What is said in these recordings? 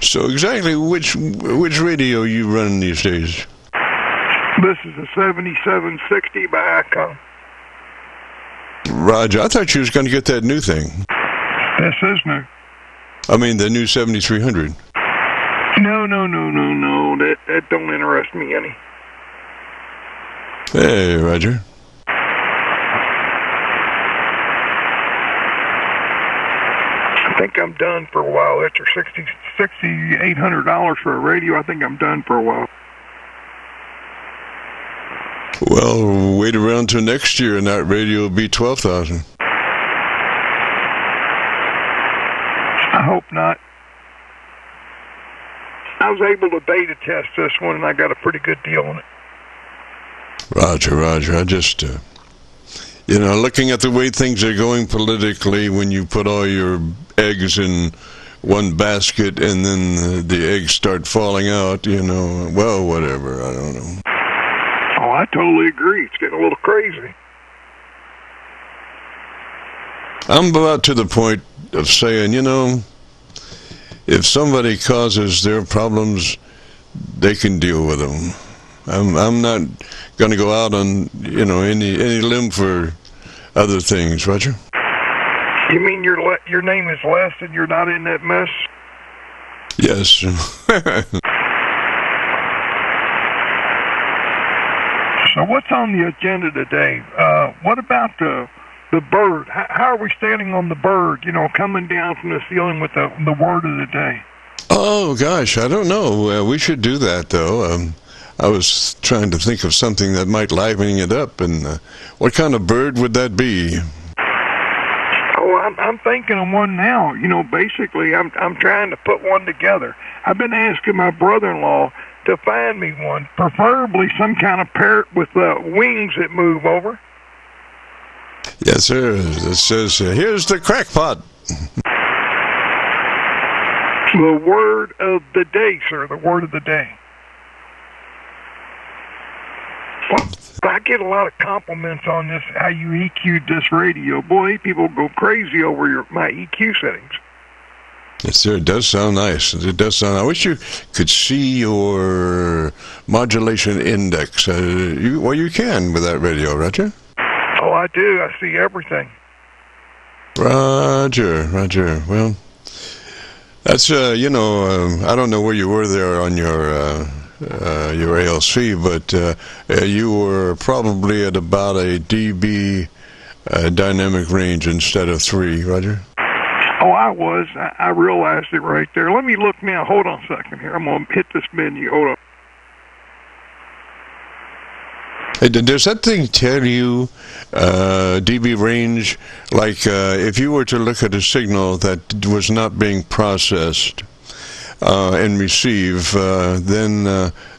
So exactly which radio you running these days? This is a 7760 by Icon. Roger, I thought you was going to get that new thing. This is new. I mean, the new 7300. No. That don't interest me any. Hey, Roger. I think I'm done for a while. That's your $6,800 for a radio. I think I'm done for a while. Well, wait around till next year, and that radio will be $12,000. I hope not. I was able to beta test this one, and I got a pretty good deal on it. Roger. I just, looking at the way things are going politically, when you put all your eggs in one basket and then the eggs start falling out, well, whatever, I don't know. Oh, I totally agree. It's getting a little crazy. I'm about to the point of saying, if somebody causes their problems, they can deal with them. I'm not going to go out on, any limb for other things, Roger. You mean your name is Les and you're not in that mess? Yes. So what's on the agenda today? What about the bird? How are we standing on the bird, coming down from the ceiling with the word of the day? Oh, gosh, I don't know. We should do that, though. I was trying to think of something that might liven it up, and what kind of bird would that be? Oh, I'm thinking of one now. Basically, I'm trying to put one together. I've been asking my brother-in-law to find me one, preferably some kind of parrot with wings that move over. Yes, sir. It says, here's the crackpot. The word of the day, sir, the word of the day. Well, I get a lot of compliments on this, how you EQ'd this radio. Boy, people go crazy over my EQ settings. Yes, sir. It does sound nice. It does sound. I wish you could see your modulation index. You can with that radio, Roger. Oh, I do. I see everything. Roger. Well, that's I don't know where you were there on your ALC, but you were probably at about a dB dynamic range instead of 3, Roger. Oh, I was. I realized it right there. Let me look now. Hold on a second here. I'm going to hit this menu. Hold on. Hey, does that thing tell you dB range? Like if you were to look at a signal that was not being processed and receive, then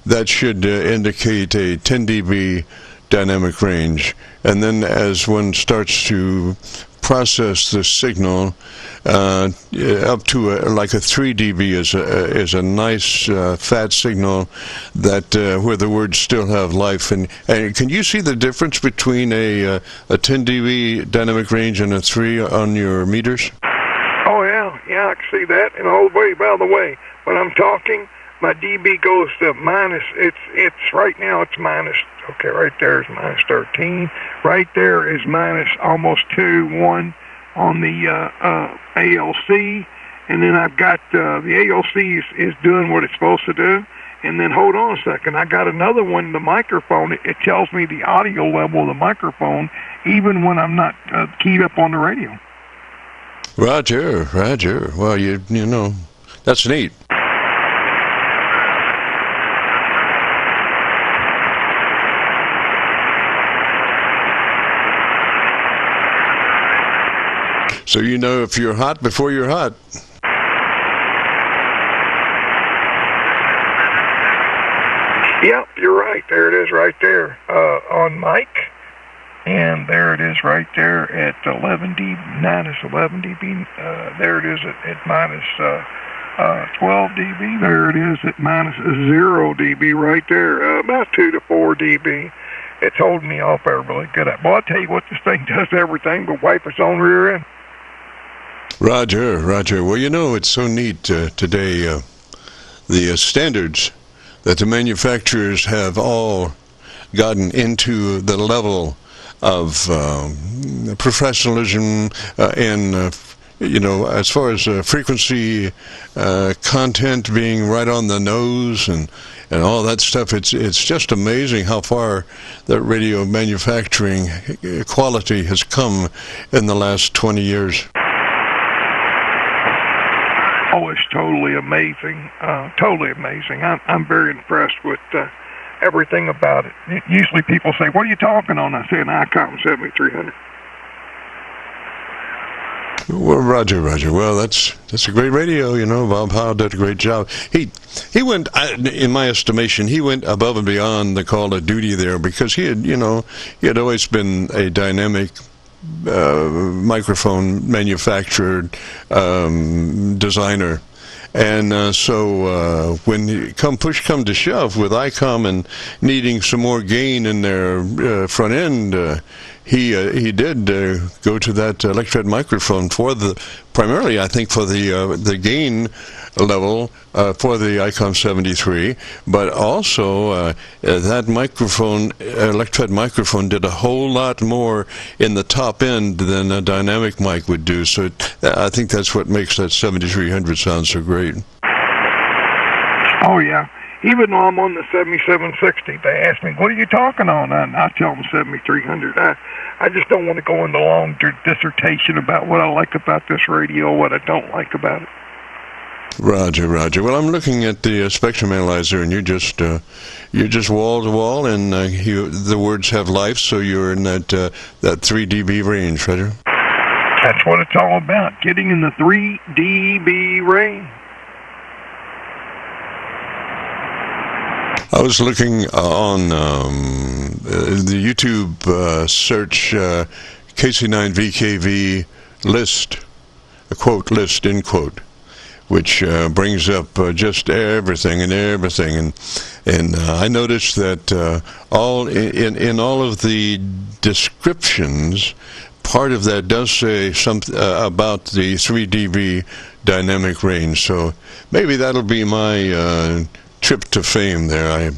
that should indicate a 10 dB dynamic range. And then as one starts to process the signal, up to like a 3 dB is a nice fat signal that where the words still have life. And can you see the difference between a 10 dB dynamic range and a 3 on your meters? Oh yeah, I can see that. And by the way, when I'm talking, my dB goes to minus. It's right now it's minus. Okay, right there is minus 13. Right there is minus almost 1 on the ALC, and then I've got the ALC is doing what it's supposed to do. And then hold on a second, I got another one. The microphone, it tells me the audio level of the microphone, even when I'm not keyed up on the radio. Roger. Well, you know, that's neat. So you know if you're hot before you're hot. Yep, you're right. There it is right there on mic. And there it is right there at 11 dB, minus 11 dB. There it is at minus 12 dB. There it is at minus 0 dB right there. About 2 to 4 dB. It's holding me off there really good. Well, I'll tell you what, this thing does everything but wipe its own rear end. Roger. Well, you know, it's so neat today. the standards that the manufacturers have all gotten into the level of professionalism and as far as frequency content being right on the nose and all that stuff. It's just amazing how far that radio manufacturing quality has come in the last 20 years. Oh, it's totally amazing. Totally amazing. I'm very impressed with everything about it. Usually people say, "What are you talking on?" I say an ICOM 7300. Well, Roger. Well, that's a great radio. Bob Howe did a great job. He went, in my estimation, he went above and beyond the call of duty there, because he had always been a dynamic microphone manufacturer, designer. And so when push come to shove with ICOM and needing some more gain in their front end, he did go to that electret microphone primarily, I think, for the gain level for the ICOM 73, but also that microphone, electret microphone, did a whole lot more in the top end than a dynamic mic would do. So I think that's what makes that 7300 sound so great. Oh yeah. Even though I'm on the 7760, they ask me, "What are you talking on?" And I tell them 7300. I just don't want to go into long dissertation about what I like about this radio, what I don't like about it. Roger. Well, I'm looking at the spectrum analyzer, and you're just wall to wall, and the words have life, so you're in that 3 dB range, Roger. That's what it's all about, getting in the 3 dB range. I was looking on the YouTube search KC9VKV list, a quote list, end quote, which brings up just everything, and I noticed that in all of the descriptions, part of that does say something about the 3 dB dynamic range. So maybe that'll be my trip to fame there. I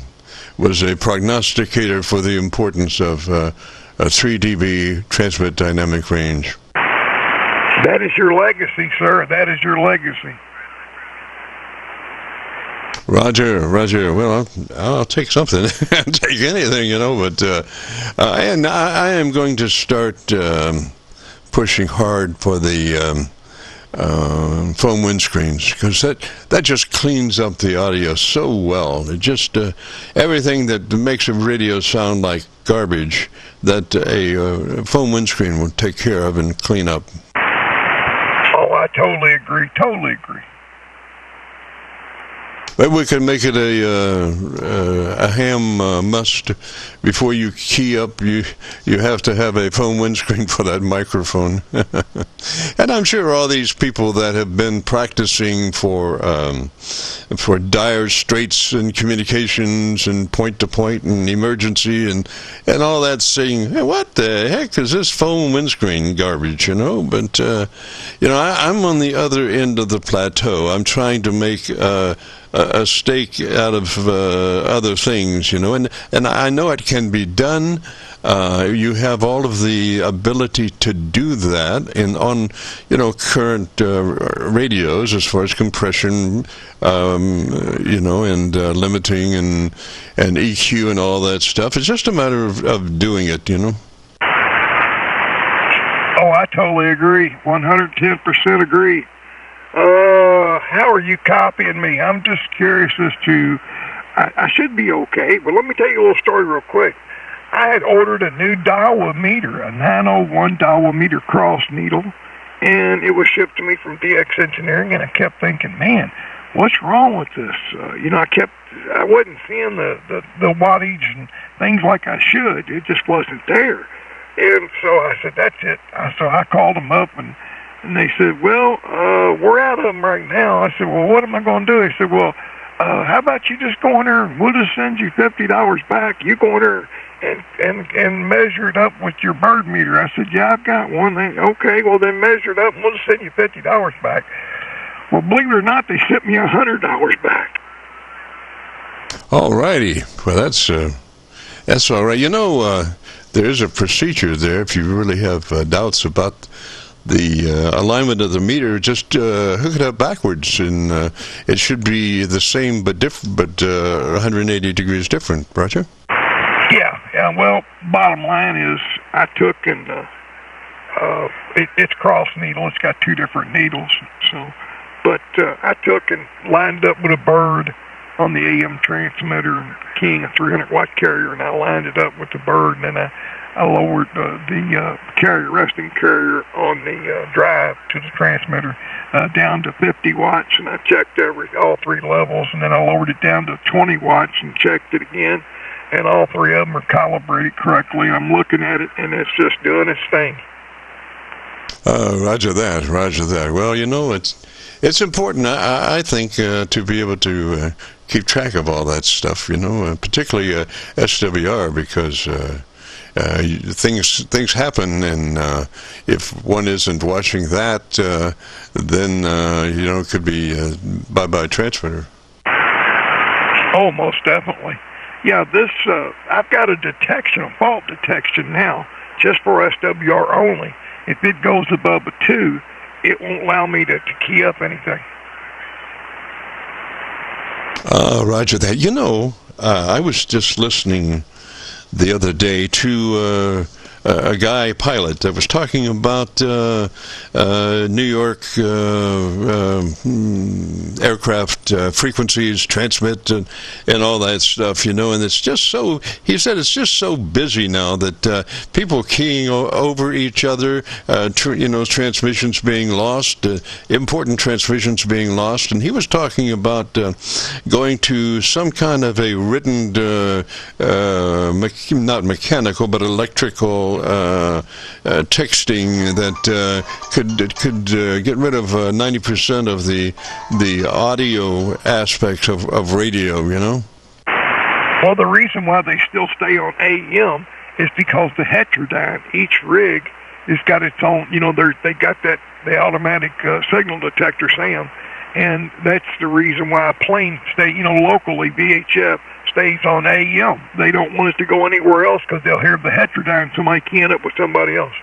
was a prognosticator for the importance of a 3 dB transmit dynamic range. That is your legacy, sir. That is your legacy. Roger. Well, I'll take something. I'll take anything, but and I am going to start pushing hard for the foam windscreens, because that just cleans up the audio so well. It just everything that makes a radio sound like garbage, that a foam windscreen will take care of and clean up. Oh, I totally agree. Maybe we can make it a ham must. Before you key up, you have to have a foam windscreen for that microphone. And I'm sure all these people that have been practicing for dire straits and communications and point-to-point and emergency and all that, saying, "Hey, what the heck is this foam windscreen garbage?" But I'm on the other end of the plateau. I'm trying to make a steak out of other things, and I know it can be done. You have all of the ability to do that on current radios, as far as compression, and limiting and EQ and all that stuff. It's just a matter of doing it, Oh, I totally agree. 110% agree. How are you copying me? I'm just curious as to, I should be okay, but let me tell you a little story real quick. I had ordered a new Daiwa meter, a 901 Daiwa meter cross needle, and it was shipped to me from DX Engineering, and I kept thinking, man, what's wrong with this? I wasn't seeing the wattage and things like I should. It just wasn't there. And so I said, that's it. So I called them up, and they said, well, we're out of them right now. I said, well, what am I going to do? They said, well, how about you just go in there and we'll just send you $50 back. You go in there and measure it up with your bird meter. I said, yeah, I've got one. They, okay, well, then measure it up and we'll just send you $50 back. Well, believe it or not, they sent me $100 back. All righty. Well, that's all right. You know, there is a procedure there if you really have doubts about the alignment of the meter. Just hook it up backwards, and it should be the same but different, but 180 degrees different. Roger? Yeah. Well, bottom line is I took and it's cross needle. It's got 2 different needles. So, but I took and lined up with a bird on the AM transmitter and keying a 300-watt carrier, and I lined it up with the bird, and then I lowered the carrier, resting carrier on the drive to the transmitter down to 50 watts, and I checked all 3 levels, and then I lowered it down to 20 watts and checked it again, and all 3 of them are calibrated correctly. I'm looking at it, and it's just doing its thing. Roger that. Well, you know, it's important, I think, to be able to keep track of all that stuff, you know, particularly SWR, because things happen, and if one isn't watching that, then you know, it could be bye-bye transmitter. Oh, most definitely. Yeah, this I've got a fault detection now, just for SWR only. If it goes above a 2, it won't allow me to key up anything. Roger that. You know, I was just listening the other day to a guy pilot that was talking about New York aircraft frequencies, transmit, and all that stuff, you know, and it's just so, he said it's just so busy now that people keying over each other, you know, transmissions being lost, important transmissions being lost, and he was talking about going to some kind of a written, not mechanical, but electrical texting that could get rid of 90% of the audio aspects of radio, you know? Well, the reason why they still stay on AM is because the heterodyne, each rig, has got its own, you know, they got the automatic signal detector, SAM, and that's the reason why a plane stay, you know, locally, VHF stays on AM. They don't want it to go anywhere else because they'll hear the heterodyne, somebody keying up with somebody else.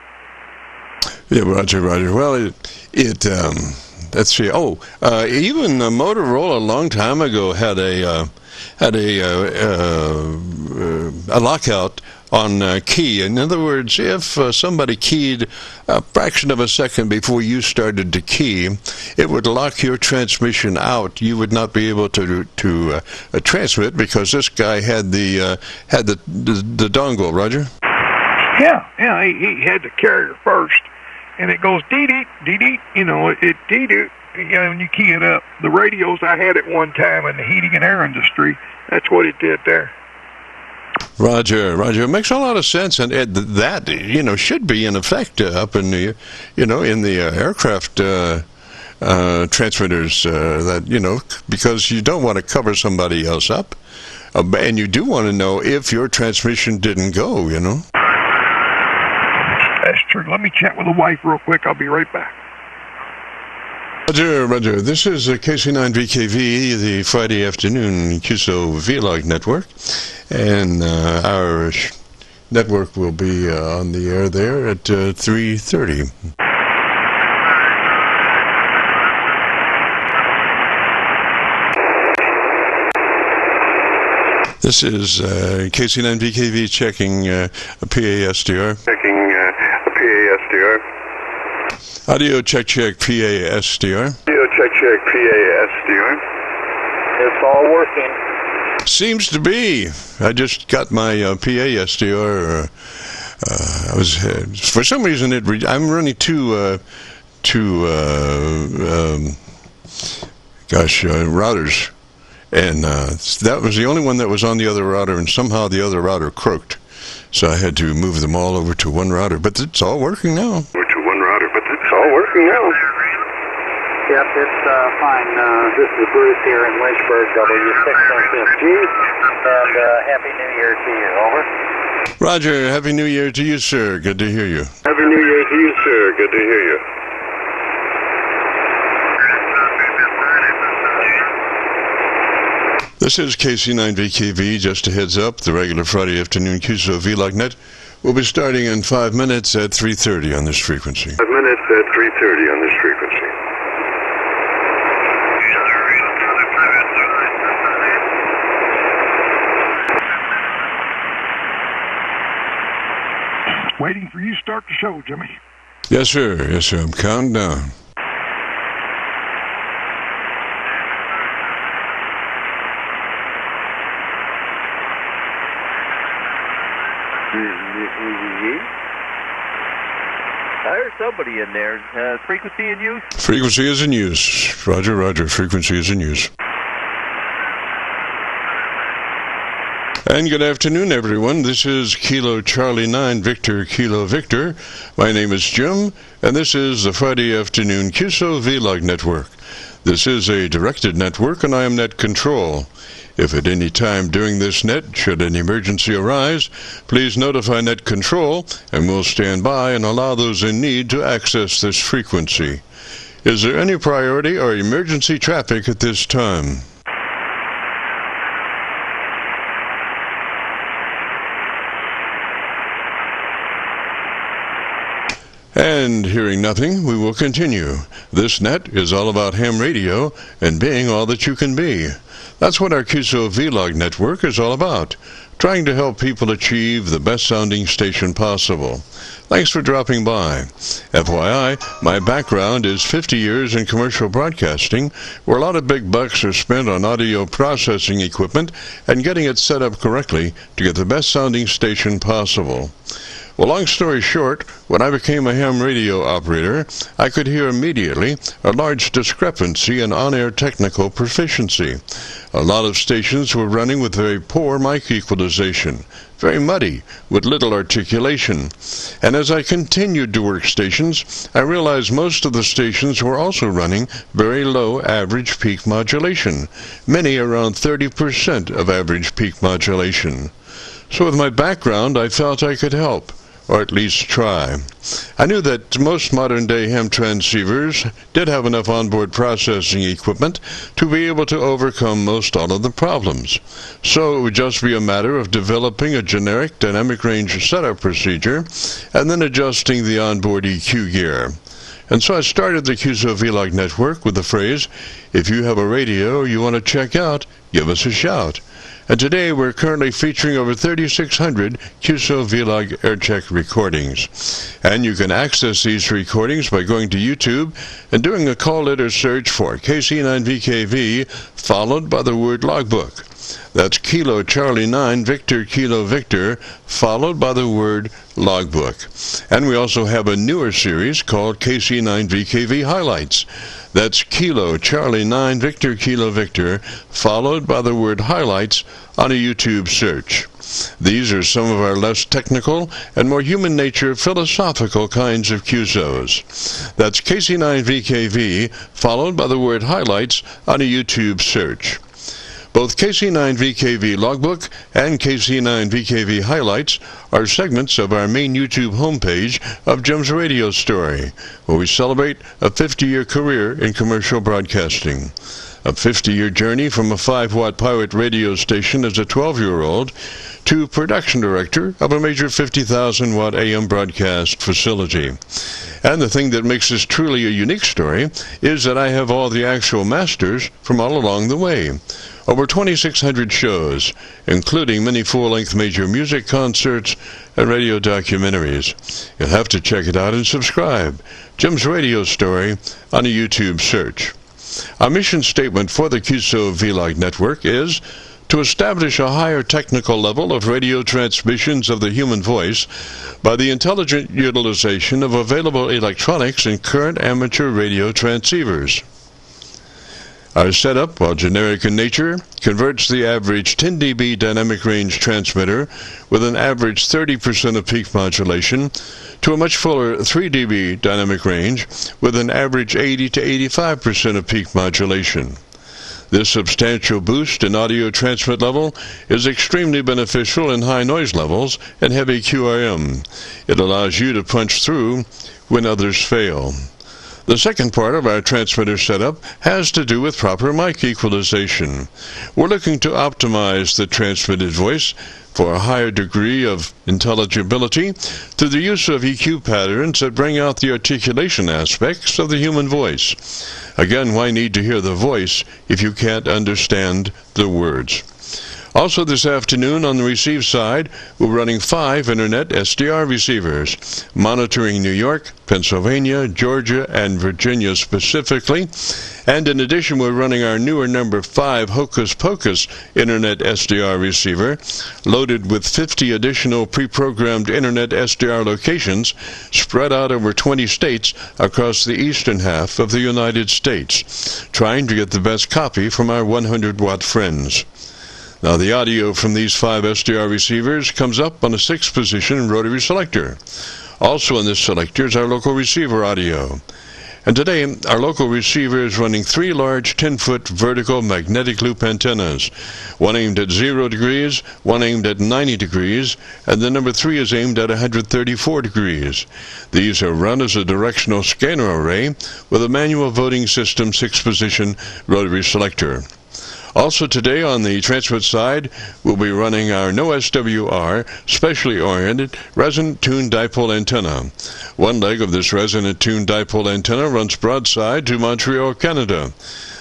Yeah, Roger. Well, let's see. Oh, even Motorola a long time ago had a lockout on key. In other words, if somebody keyed a fraction of a second before you started to key, it would lock your transmission out. You would not be able to transmit because this guy had the dongle. Roger? Yeah. He had the carrier first, and it goes dee-dee, dee-dee. You know, it dee-dee. You know, when you key it up, the radios I had at one time in the heating and air industry, that's what it did there. Roger. It makes a lot of sense, and that, you know, should be in effect up in the, you know, in the aircraft transmitters. That, you know, because you don't want to cover somebody else up, and you do want to know if your transmission didn't go. You know. That's true. Let me chat with the wife real quick. I'll be right back. Roger. This is KC9VKV, the Friday afternoon Qso-Vlog network, and our network will be on the air there at 3:30. This is KC9VKV checking PASDR. Audio check PASDR. Audio check PASDR. It's all working. Seems to be. I just got my PASDR. I was for some reason I'm running two routers, and that was the only one that was on the other router, and somehow the other router croaked, so I had to move them all over to one router. But it's all working now. Yep, it's fine. This is Bruce here in Lynchburg, W6SFG, and Happy New Year to you. Over. Roger, Happy New Year to you, sir. Good to hear you. Happy New Year to you, sir. Good to hear you. This is KC9VKV. Just a heads up, the regular Friday afternoon Qso-Vlog net will be starting in 5 minutes at 3:30 on this frequency. 5 minutes at 3:30 on this frequency. Waiting for you to start the show, Jimmy. Yes, sir. Yes, sir. I'm counting down. I heard somebody in there. Frequency in use? Frequency is in use. Roger, roger. Frequency is in use. And good afternoon, everyone. This is Kilo Charlie 9 Victor Kilo Victor. My name is Jim, and this is the Friday afternoon Qso-Vlog network. This is a directed network, and I am net control. If at any time during this net, should an emergency arise, please notify net control, and we'll stand by and allow those in need to access this frequency. Is there any priority or emergency traffic at this time? And hearing nothing, we will continue. This net is all about ham radio and being all that you can be. That's what our Qso-Vlog network is all about, trying to help people achieve the best sounding station possible. Thanks for dropping by. FYI, my background is 50 years in commercial broadcasting, where a lot of big bucks are spent on audio processing equipment and getting it set up correctly to get the best sounding station possible. Well, long story short, when I became a ham radio operator, I could hear immediately a large discrepancy in on-air technical proficiency. A lot of stations were running with very poor mic equalization, very muddy, with little articulation. And as I continued to work stations, I realized most of the stations were also running very low average peak modulation, many around 30% of average peak modulation. So with my background, I felt I could help, or at least try. I knew that most modern-day ham transceivers did have enough onboard processing equipment to be able to overcome most all of the problems. So it would just be a matter of developing a generic dynamic range setup procedure and then adjusting the onboard EQ gear. And so I started the Qso-Vlog network with the phrase, if you have a radio you want to check out, give us a shout. And today we're currently featuring over 3,600 Qso-Vlog Aircheck recordings. And you can access these recordings by going to YouTube and doing a call letter search for KC9VKV followed by the word logbook. That's Kilo Charlie 9 Victor Kilo Victor followed by the word logbook. And we also have a newer series called KC9VKV Highlights. That's Kilo Charlie 9 Victor Kilo Victor followed by the word highlights on a YouTube search. These are some of our less technical and more human nature philosophical kinds of QSOs. That's KC9VKV followed by the word highlights on a YouTube search. Both KC9VKV Logbook and KC9VKV Highlights are segments of our main YouTube homepage of Jim's Radio Story, where we celebrate a 50-year career in commercial broadcasting. A 50-year journey from a 5-watt pirate radio station as a 12-year-old to production director of a major 50,000-watt AM broadcast facility. And the thing that makes this truly a unique story is that I have all the actual masters from all along the way. Over 2,600 shows, including many full-length major music concerts and radio documentaries. You'll have to check it out and subscribe. Jim's Radio Story on a YouTube search. Our mission statement for the Qso-Vlog network is to establish a higher technical level of radio transmissions of the human voice by the intelligent utilization of available electronics in current amateur radio transceivers. Our setup, while generic in nature, converts the average 10 dB dynamic range transmitter with an average 30% of peak modulation to a much fuller 3 dB dynamic range with an average 80 to 85% of peak modulation. This substantial boost in audio transmit level is extremely beneficial in high noise levels and heavy QRM. It allows you to punch through when others fail. The second part of our transmitter setup has to do with proper mic equalization. We're looking to optimize the transmitted voice for a higher degree of intelligibility through the use of EQ patterns that bring out the articulation aspects of the human voice. Again, why need to hear the voice if you can't understand the words? Also this afternoon on the receive side, we're running 5 Internet SDR receivers, monitoring New York, Pennsylvania, Georgia, and Virginia specifically. And in addition, we're running our newer number 5 Hocus Pocus Internet SDR receiver, loaded with 50 additional pre-programmed Internet SDR locations spread out over 20 states across the eastern half of the United States, trying to get the best copy from our 100-watt friends. Now, the audio from these 5 SDR receivers comes up on a 6-position rotary selector. Also in this selector is our local receiver audio. And today, our local receiver is running 3 large 10-foot vertical magnetic loop antennas, one aimed at 0 degrees, one aimed at 90 degrees, and the number 3 is aimed at 134 degrees. These are run as a directional scanner array with a manual voting system 6-position rotary selector. Also today on the transmit side, we'll be running our no SWR, specially oriented, resonant-tuned dipole antenna. One leg of this resonant-tuned dipole antenna runs broadside to Montreal, Canada.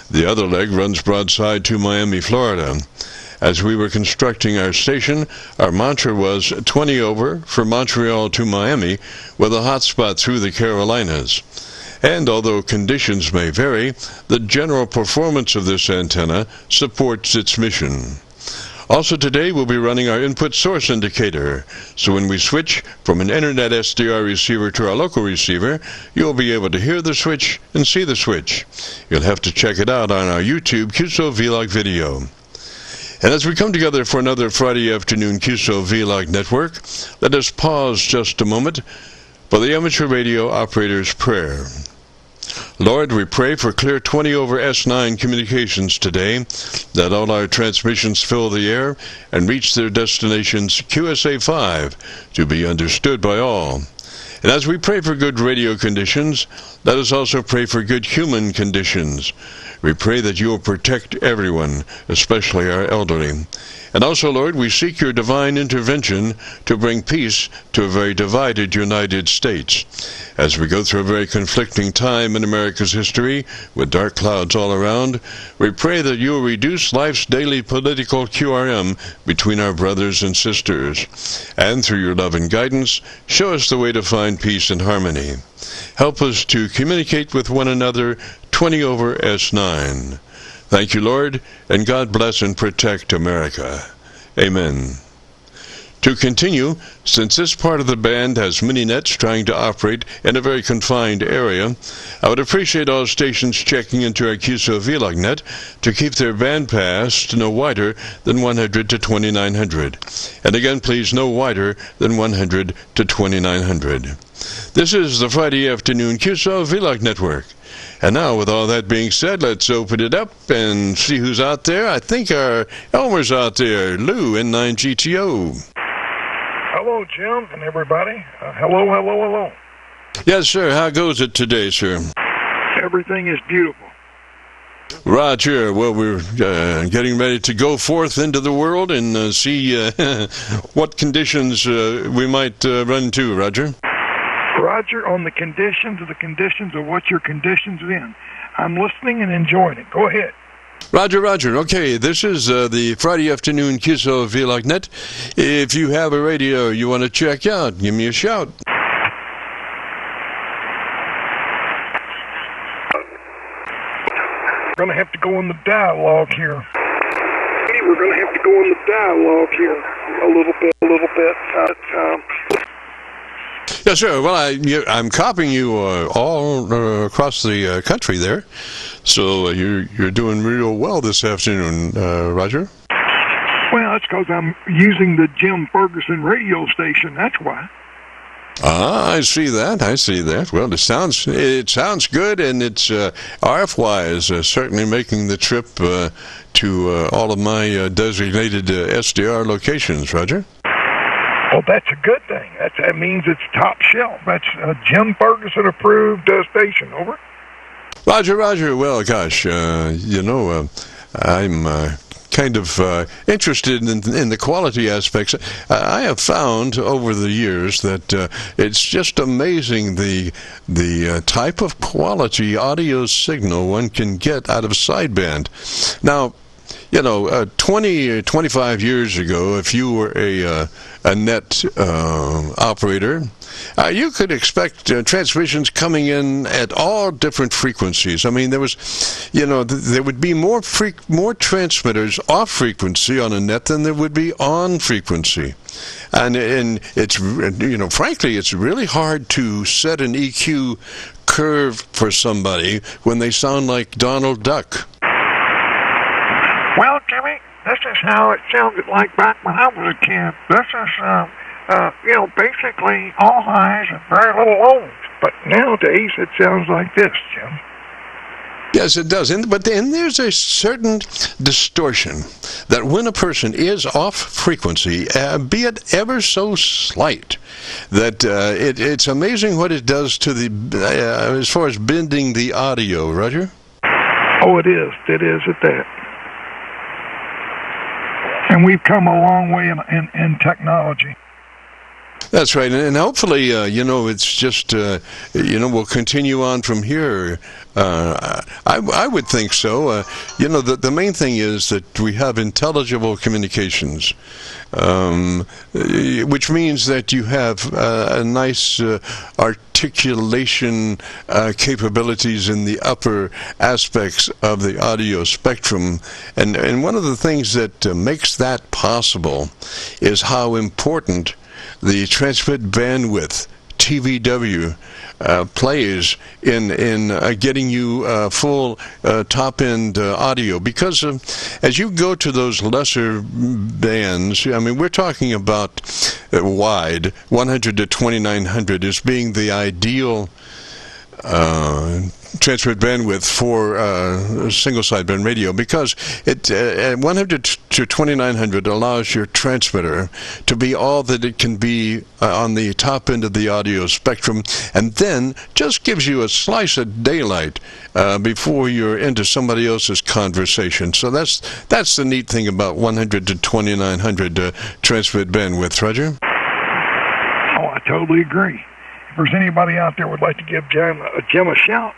The other leg runs broadside to Miami, Florida. As we were constructing our station, our mantra was 20 over for Montreal to Miami, with a hotspot through the Carolinas. And although conditions may vary, the general performance of this antenna supports its mission. Also today we'll be running our input source indicator, so when we switch from an Internet SDR receiver to our local receiver, you'll be able to hear the switch and see the switch. You'll have to check it out on our YouTube Qso-Vlog video. And as we come together for another Friday afternoon Qso-Vlog network, let us pause just a moment for the amateur radio operator's prayer. Lord, we pray for clear 20 over S9 communications today, that all our transmissions fill the air and reach their destinations QSA5 to be understood by all. And as we pray for good radio conditions, let us also pray for good human conditions. We pray that you will protect everyone, especially our elderly. And also, Lord, we seek your divine intervention to bring peace to a very divided United States. As we go through a very conflicting time in America's history, with dark clouds all around, we pray that you will reduce life's daily political QRM between our brothers and sisters. And through your love and guidance, show us the way to find peace and harmony. Help us to communicate with one another 20 over S9. Thank you, Lord, and God bless and protect America. Amen. To continue, since this part of the band has mini nets trying to operate in a very confined area, I would appreciate all stations checking into our Qso-Vlog net to keep their band pass no wider than 100 to 2900. And again, please, no wider than 100 to 2900. This is the Friday afternoon Qso-Vlog network. And now, with all that being said, let's open it up and see who's out there. I think our Elmer's out there. Lou, N9GTO. Hello, Jim, and everybody. Hello. Yes, sir. How goes it today, sir? Everything is beautiful. Roger. Well, we're getting ready to go forth into the world and see what conditions we might run into, Roger. Roger, on the conditions of what your conditions in. I'm listening and enjoying it. Go ahead. Roger. Okay, this is the Friday afternoon Qso-Vlog net. If you have a radio you want to check out, give me a shout. We're going to have to go in the dialogue here. A little bit. Yes, sir. Well, I'm copying you all across the country there, so you're doing real well this afternoon, Roger. Well, that's because I'm using the Jim Ferguson radio station. That's why. Ah, I see that. Well, it sounds good, and it's RF-wise certainly making the trip to all of my designated SDR locations, Roger. Well, that's a good thing. That means it's top shelf. That's a Jim Ferguson approved station. Over. Roger, Roger. Well, gosh, I'm kind of interested in the quality aspects. I have found over the years that it's just amazing the type of quality audio signal one can get out of sideband. Now, 25 years ago, if you were a net operator, you could expect transmissions coming in at all different frequencies. I mean, there was, there would be more transmitters off frequency on a net than there would be on frequency. And it's, frankly, it's really hard to set an EQ curve for somebody when they sound like Donald Duck. Well, Jimmy, this is how it sounded like back when I was a kid. This is, basically all highs and very little lows. But nowadays it sounds like this, Jim. Yes, it does. But there's a certain distortion that when a person is off frequency, be it ever so slight, that it's amazing what it does to as far as bending the audio, Roger? Oh, it is. It is at that. And we've come a long way in technology. That's right, and hopefully, it's just, we'll continue on from here. I would think so. The main thing is that we have intelligible communications, which means that you have a nice articulation capabilities in the upper aspects of the audio spectrum. And one of the things that makes that possible is how important the transmit bandwidth, TVW, plays in getting you full top-end audio. Because as you go to those lesser bands, I mean, we're talking about wide, 100 to 2900 as being the ideal transmit bandwidth for single sideband radio, because it 100 to 2900 allows your transmitter to be all that it can be on the top end of the audio spectrum, and then just gives you a slice of daylight before you're into somebody else's conversation. So that's the neat thing about 100 to 2900 transmit bandwidth, Roger. Oh, I totally agree. If there's anybody out there would like to give Jim a shout,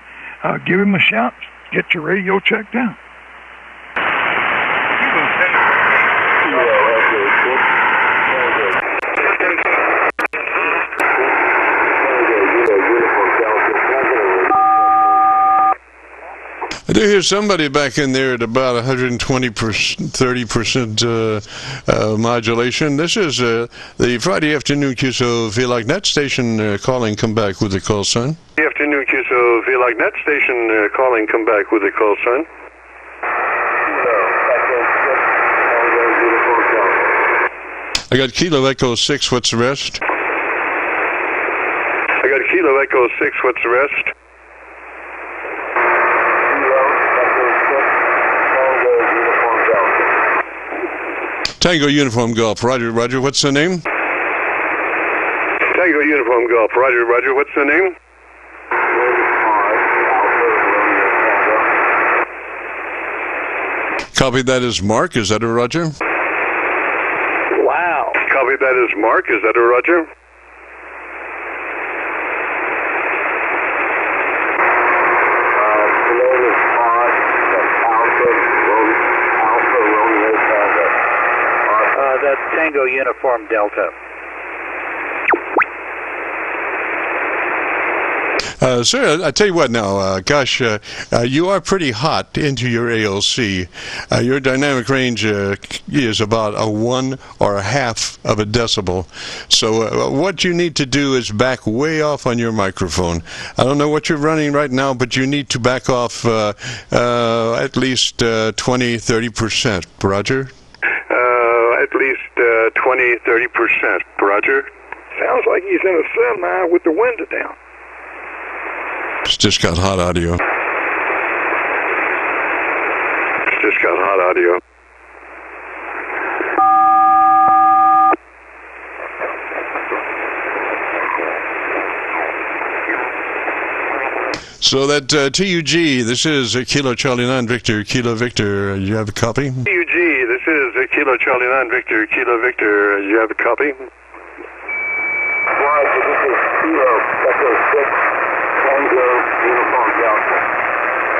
give him a shout. Get your radio checked out. I do hear somebody back in there at about 120%, 30% modulation. This is the Friday afternoon Qso-Vlog net station calling. Come back with a call, son. Friday afternoon Qso-Vlog net station calling. Come back with a call, son. I got Kilo Echo 6. What's the rest? I got Kilo Echo 6. What's the rest? Tango Uniform Golf. Roger, Roger. What's the name? Tango Uniform Golf. Roger, Roger. What's the name? Copy that as Mark. Is that a Roger? Wow. Copy that as Mark. Is that a Roger? That's Tango Uniform Delta. Sir, I tell you what now, you are pretty hot into your ALC. Your dynamic range is about a 1 or a half of a decibel. So what you need to do is back way off on your microphone. I don't know what you're running right now, but you need to back off at least 20-30%. Roger? At least 20-30%. Roger? Sounds like he's in a semi with the window down. It's just got hot audio. It's just got hot audio. So that TUG, this is Kilo Charlie 9 Victor, Kilo Victor, you have a copy? TUG, this is Kilo Charlie 9 Victor, Kilo Victor, you have a copy? Roger, this is Kilo Echo 6, Tango, Uniform Delta.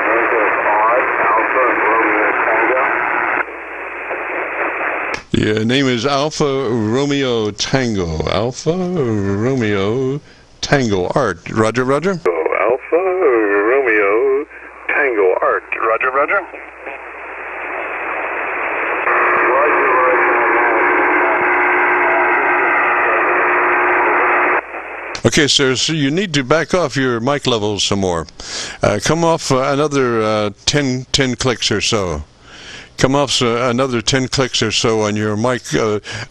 Tango R, Alpha, Romeo, Tango. Your name is Alpha Romeo Tango. Alpha Romeo Tango Art. Roger, roger. Alpha Romeo Tango Art. Roger, roger. Okay, sir, so you need to back off your mic levels some more. Come off another 10 clicks or so. Come off another 10 clicks or so on your mic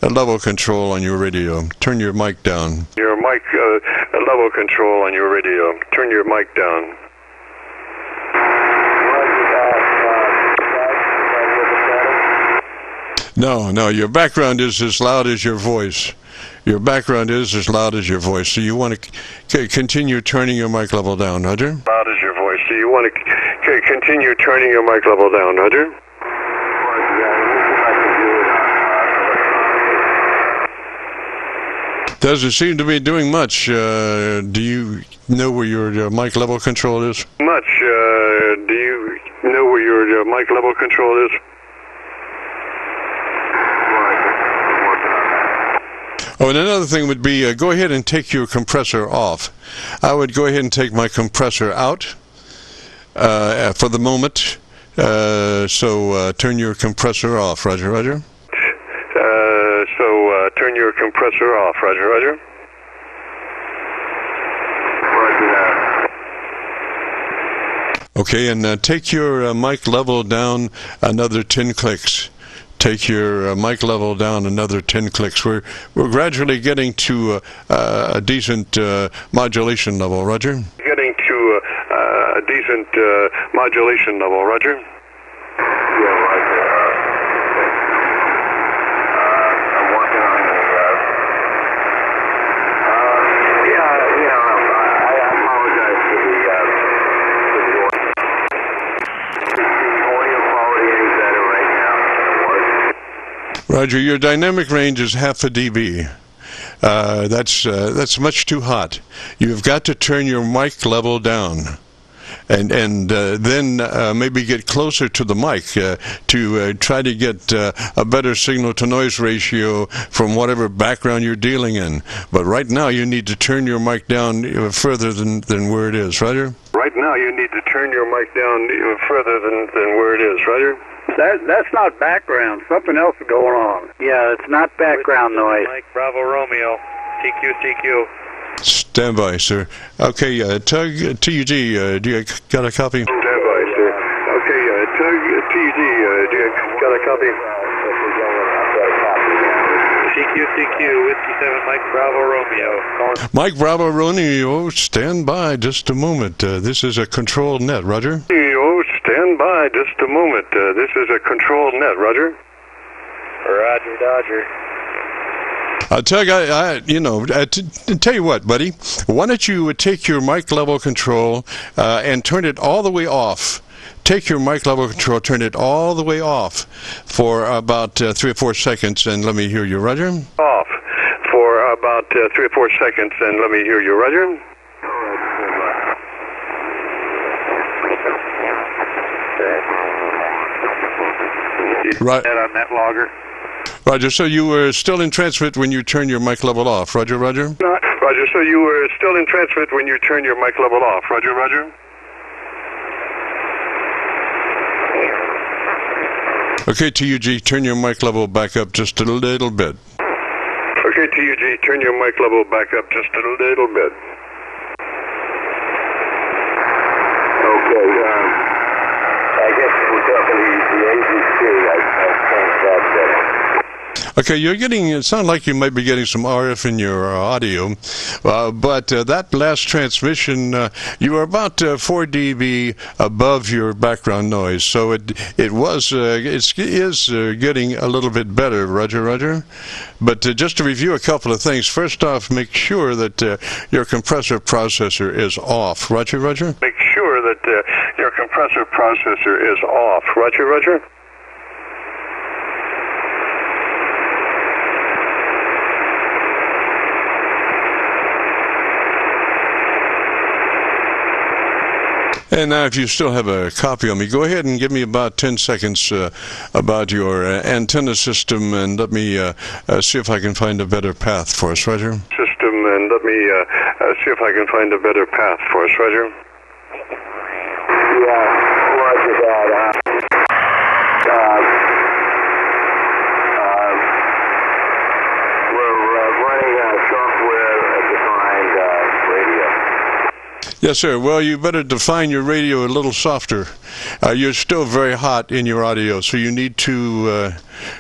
level control on your radio. Turn your mic down. Your mic level control on your radio. Turn your mic down. No, your background is as loud as your voice. Your background is as loud as your voice. So you want to continue turning your mic level down, Roger? Loud as your voice. So you want to continue turning your mic level down, Roger? Doesn't seem to be doing much. Do you know where your mic level control is? Much. Do you know where your mic level control is? Oh, and another thing would be go ahead and take your compressor off. I would go ahead and take my compressor out for the moment. So turn your compressor off. Roger, roger. Turn your compressor off. Roger, roger. Roger that. Okay, and take your mic level down another 10 clicks. Take your mic level down another 10 clicks. We're gradually getting to a decent modulation level. Roger. Getting to a decent modulation level. Roger. Yeah, Roger. I'm working on it. I apologize for the audio quality any better right now. Roger, your dynamic range is half a dB. That's much too hot. You've got to turn your mic level down, and then maybe get closer to the mic to try to get a better signal-to-noise ratio from whatever background you're dealing in. But right now, you need to turn your mic down further than where it is. Roger? Right now, you need to turn your mic down further than where it is. Roger? That's not background. Something else is going on. Yeah, it's not background noise. Mike Bravo Romeo, TQ. Stand by, sir. Okay, TUG, do you got a copy? Stand by, sir. Okay, TUG, TUG, do you got a copy? TQ, Whiskey 7, Mike Bravo Romeo. Mike Bravo Romeo, stand by just a moment. This is a controlled net, Roger. Stand by just a moment. This is a controlled net, Roger. Roger, Dodger. Tug, tell you what, buddy. Why don't you take your mic level control and turn it all the way off? Take your mic level control, turn it all the way off for about 3 or 4 seconds, and let me hear you, Roger. Off for about 3 or 4 seconds, and let me hear you, Roger. Right. On that logger. Roger, so you were still in transmit when you turn your mic level off. Roger, Roger? Roger, so you were still in transmit when you turn your mic level off. Roger, Roger? Okay, TUG, turn your mic level back up just a little bit. Okay, TUG, turn your mic level back up just a little bit. Okay, I guess we're talking the ABC. I think that's Okay, it sounds like you might be getting some RF in your audio, but that last transmission, you were about 4 dB above your background noise, so it is getting a little bit better, Roger. But just to review a couple of things, first off, make sure that your compressor processor is off, Roger. Make sure but your compressor processor is off. Roger, roger. And now, if you still have a copy of me, go ahead and give me about 10 seconds about your antenna system, and let me see if I can find a better path for us, Roger. System, and let me see if I can find a better path for us, Roger. Yeah, roger that. We're running software-defined radio. Yes, sir. Well, you better define your radio a little softer. You're still very hot in your audio, so you need to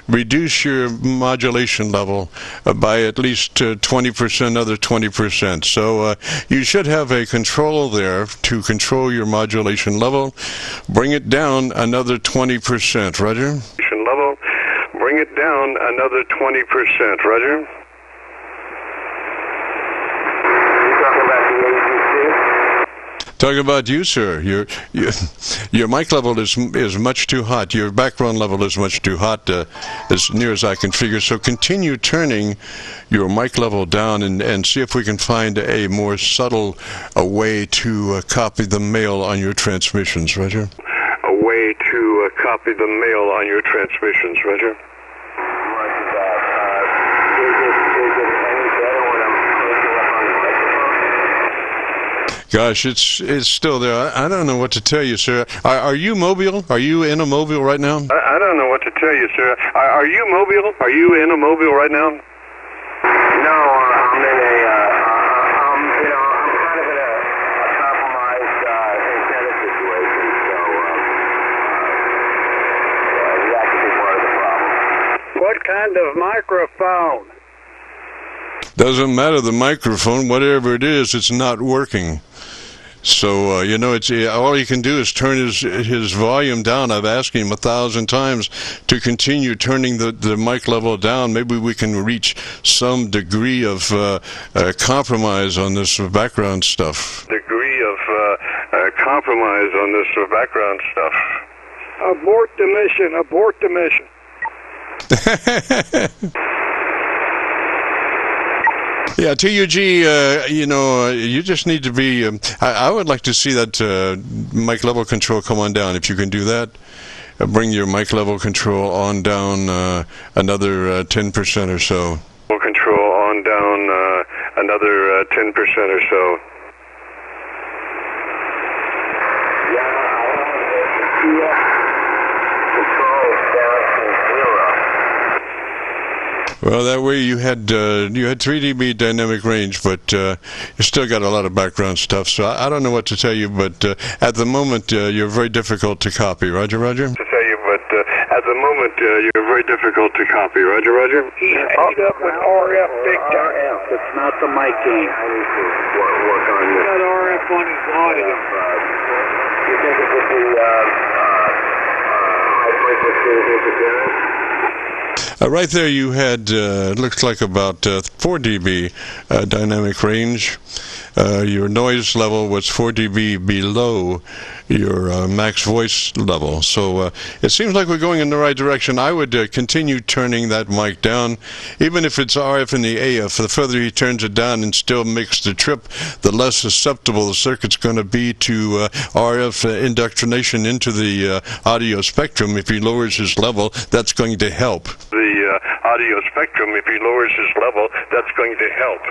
reduce your modulation level by at least 20%, another 20%. So you should have a control there to control your modulation level. Bring it down another 20%, Roger. Level. Bring it down another 20%, Roger. Talking about you, sir. Your mic level is much too hot. Your background level is much too hot, as near as I can figure. So continue turning your mic level down and see if we can find a more subtle way to copy the mail on your transmissions, Roger. A way to copy the mail on your transmissions, Roger. Gosh, it's still there. I don't know what to tell you, sir. Are you mobile? Are you in a mobile right now? I don't know what to tell you, sir. Are you mobile? Are you in a mobile right now? No, I'm in a, I'm kind of in a compromised antenna situation, so that could be part of the problem. What kind of microphone? Doesn't matter the microphone, whatever it is, it's not working. So, it's all he can do is turn his volume down. I've asked him 1,000 times to continue turning the mic level down. Maybe we can reach some degree of compromise on this background stuff. Compromise on this background stuff. Abort the mission. Abort the mission. Yeah, TUG, you just need to be, I would like to see that mic level control come on down. If you can do that, bring your mic level control on down another 10% or so. Control on down another 10% or so. Well, that way you had 3 dB dynamic range, but you still got a lot of background stuff. So I don't know what to tell you, but at the moment you're very difficult to copy. Roger, Roger. To tell you, but at the moment you're very difficult to copy. Roger, Roger. He ended up with RF big time. RF, it's not the mic game. I need to work on this. Got RF on his audio. You think it would be high frequency interference? Right there you had, looks like about 4 dB dynamic range. Your noise level was 4 dB below your max voice level. So it seems like we're going in the right direction. I would continue turning that mic down, even if it's RF and the AF. The further he turns it down and still makes the trip, the less susceptible the circuit's going to be to RF indoctrination into the audio spectrum. If he lowers his level, that's going to help. The audio spectrum, if he lowers his level, that's going to help.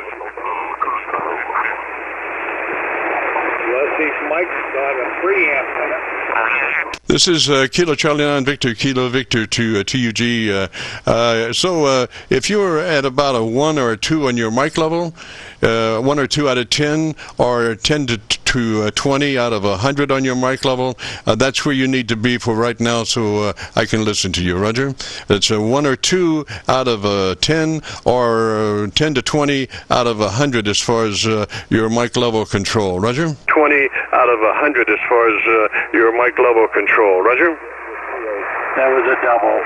These mics got a preamp in it. This is Kilo Charlie 9 Victor, Kilo Victor to TUG. So if you're at about a 1 or a 2 on your mic level, 1 or 2 out of 10, or 10 to 20 out of 100 on your mic level, that's where you need to be for right now, so I can listen to you, Roger. It's a 1 or 2 out of 10, or 10 to 20 out of 100 as far as your mic level control, Roger. 20 out of 100 as far as your mic level control, Roger. That was a double.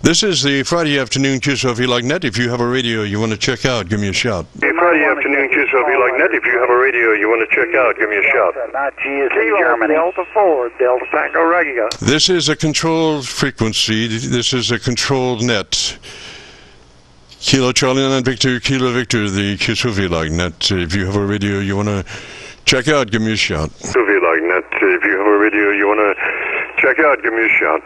This is the Friday afternoon Qso-Vlog net. If you have a radio you want to check out, give me a shout. Friday afternoon Qso-Vlog net. If you have a radio you want to check out, give me a shout. Not G is in Germany. Delta 4, Delta Tango Radio. This is a controlled frequency. This is a controlled net. Kilo Charlie 9 Victor, Kilo Victor, the Qso-Vlog net. If you have a radio you want to check out, give me a shout. Qso-Vlog net. If you have a radio you want to check out, give me a shout.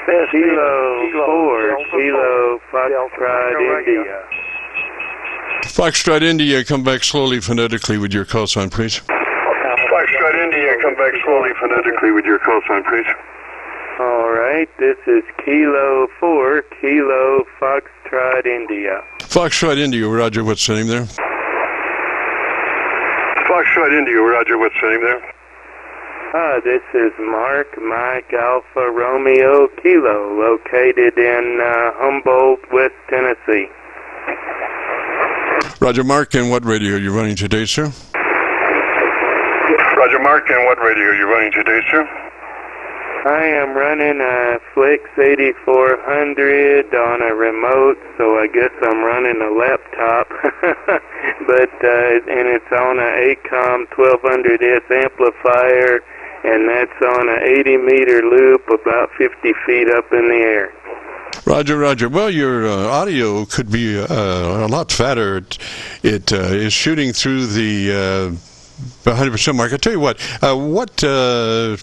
Kilo 4, Kilo Foxtrot India. Foxtrot India, come back slowly phonetically with your call sign, please. Foxtrot India, come back slowly phonetically with your call sign, please. All right, this is Kilo 4, Kilo Foxtrot India. Foxtrot India, Roger, what's the name there? Foxtrot India, Roger, what's the name there? This is Mark Mike Alpha Romeo Kilo, located in Humboldt, West Tennessee. Roger, Mark, and what radio are you running today, sir? Roger, Mark, and what radio are you running today, sir? I am running a Flex 8400 on a remote, so I guess I'm running a laptop. And it's on a ACOM 1200S amplifier, and that's on a 80-meter loop about 50 feet up in the air. Roger, Roger. Well, your audio could be a lot fatter. It is shooting through the 100% mark. I tell you what transmit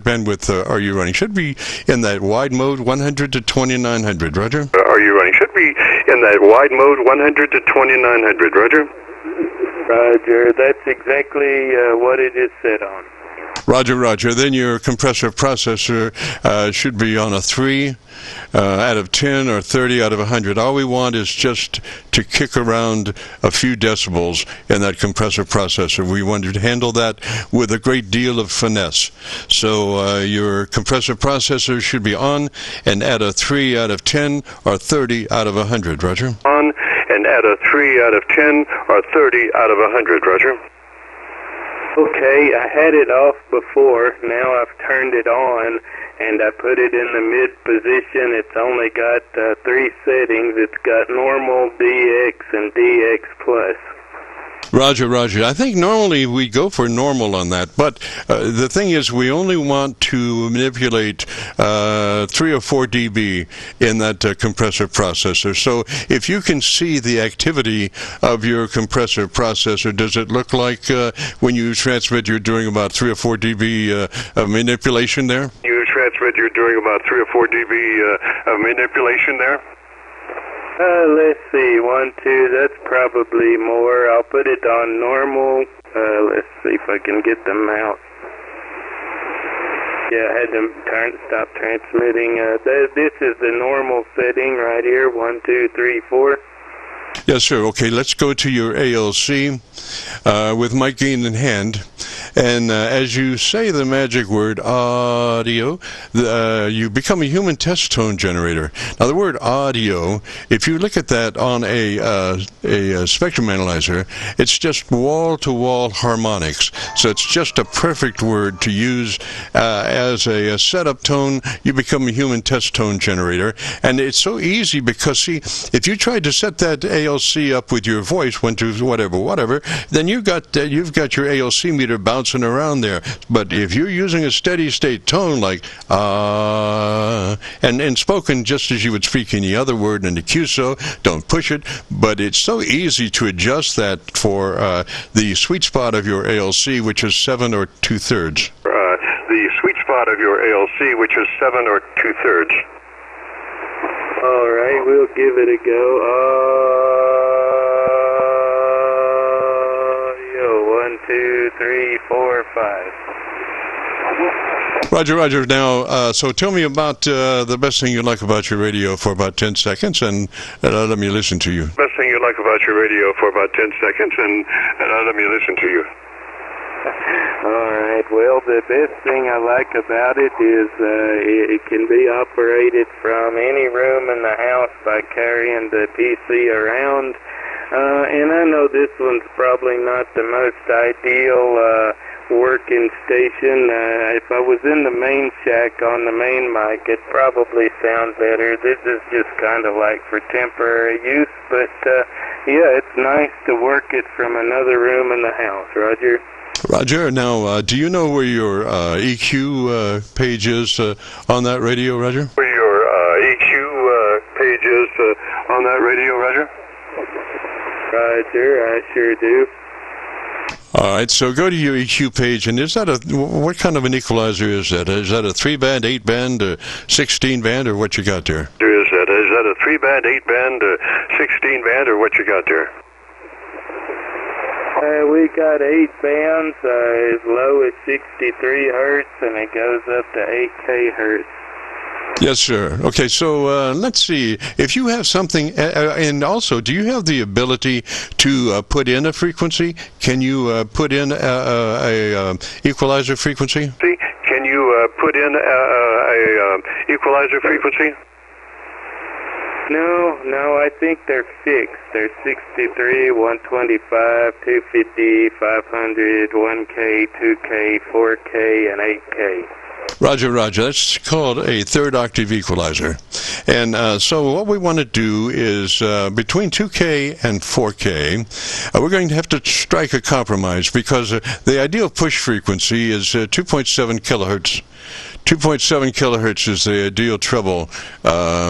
bandwidth are you running? Should be in that wide mode 100 to 2900, Roger? Are you running? Should be in that wide mode 100 to 2900, Roger? Roger, that's exactly what it is set on. Roger, Roger. Then your compressor processor should be on a 3 out of 10 or 30 out of 100. All we want is just to kick around a few decibels in that compressor processor. We want to handle that with a great deal of finesse. So your compressor processor should be on and at a 3 out of 10 or 30 out of 100, Roger? On and at a 3 out of 10 or 30 out of 100, Roger? Okay, I had it off before. Now I've turned it on, and I put it in the mid position. It's only got 3 settings. It's got normal, DX, and DX plus. Roger, Roger. I think normally we go for normal on that, but the thing is we only want to manipulate 3 or 4 dB in that compressor processor. So if you can see the activity of your compressor processor, does it look like when you transmit you're doing about 3 or 4 dB of manipulation there? You transmit you're doing about 3 or 4 dB of manipulation there? Let's see, 1, 2, that's probably more. I'll put it on normal. Let's see if I can get them out. Yeah, I had to stop transmitting. This is the normal setting right here, 1, 2, 3, 4. Yes, sir. Okay, let's go to your ALC with mic gain in hand. And as you say the magic word audio, you become a human test tone generator. Now, the word audio, if you look at that on a spectrum analyzer, it's just wall-to-wall harmonics. So it's just a perfect word to use as a setup tone. You become a human test tone generator. And it's so easy because, see, if you tried to set that ALC up with your voice, 1, 2, whatever, then you've got your ALC meter bouncing around there. But if you're using a steady state tone like and spoken just as you would speak any other word in the QSO, don't push it, but it's so easy to adjust that for the sweet spot of your ALC, which is 7 or 2/3. The sweet spot of your ALC, which is 7 or 2/3. All right, we'll give it a go. 1, 2, 3, 4, 5. Roger, Roger. Now, so tell me about the best thing you like about your radio for about 10 seconds, and let me listen to you. Best thing you like about your radio for about 10 seconds, and let me listen to you. All right. Well, the best thing I like about it is it can be operated from any room in the house by carrying the PC around. And I know this one's probably not the most ideal working station. If I was in the main shack on the main mic, it'd probably sound better. This is just kind of like for temporary use, but yeah, it's nice to work it from another room in the house. Roger. Roger. Now, do you know where your EQ page is on that radio, Roger? Where your EQ page is on that radio, Roger? Roger, I sure do. All right, so go to your EQ page, and is that what kind of an equalizer is that? Is that a 3-band, 8-band, 16-band, or what you got there? Is that a 3-band, 8-band, 16-band, or what you got there? We got 8 bands, as low as 63 hertz, and it goes up to 8K hertz. Yes, sir. Okay, so let's see. If you have something, and also, do you have the ability to put in a frequency? Can you put in a equalizer frequency? Can you put in a equalizer frequency? No, I think they're fixed. They're 63, 125, 250, 500, 1K, 2K, 4K, and 8K. Roger. That's called a third octave equalizer. And so what we want to do is between 2K and 4K, we're going to have to strike a compromise because the ideal push frequency is 2.7 kilohertz. 2.7 kilohertz is the ideal treble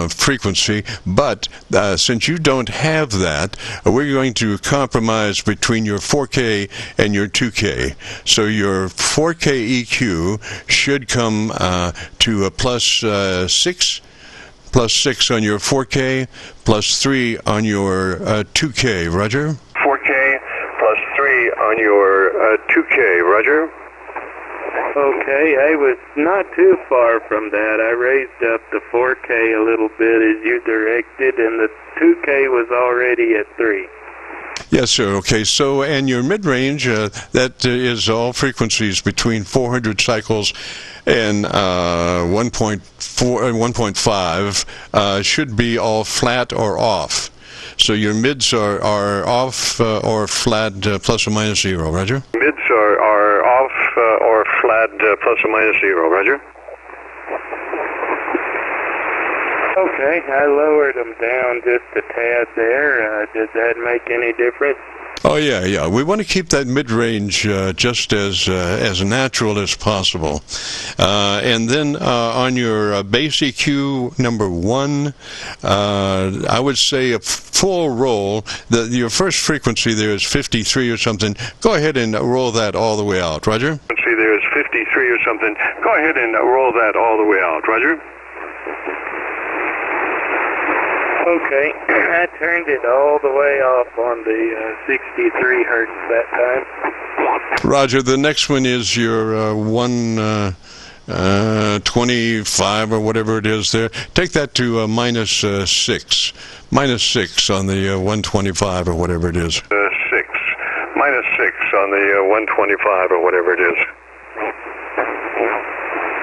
frequency, but since you don't have that, we're going to compromise between your 4K and your 2K. So your 4K EQ should come to a plus 6 on your 4K, plus 3 on your 2K. Roger? 4K plus 3 on your 2K. Roger? Okay, I was not too far from that. I raised up the 4K a little bit as you directed, and the 2K was already at 3. Yes, sir. Okay, so, and your mid-range, that is all frequencies between 400 cycles and 1.4 and 1.5 should be all flat or off. So your mids are off or flat plus or minus 0, Roger? Mids are off or flat plus or minus 0, Roger? Okay, I lowered them down just a tad there. Does that make any difference? Oh, yeah. We want to keep that mid-range just as natural as possible. And then on your base EQ number 1, I would say a full roll. Your first frequency there is 53 or something. Go ahead and roll that all the way out, Roger. Frequency there is 53 or something. Go ahead and roll that all the way out, Roger. Okay, I turned it all the way off on the 63 hertz that time. Roger, the next one is your 125 or whatever it is there. Take that to minus 6. Minus 6 on the 125 or whatever it is. 6. Minus 6 on the 125 or whatever it is.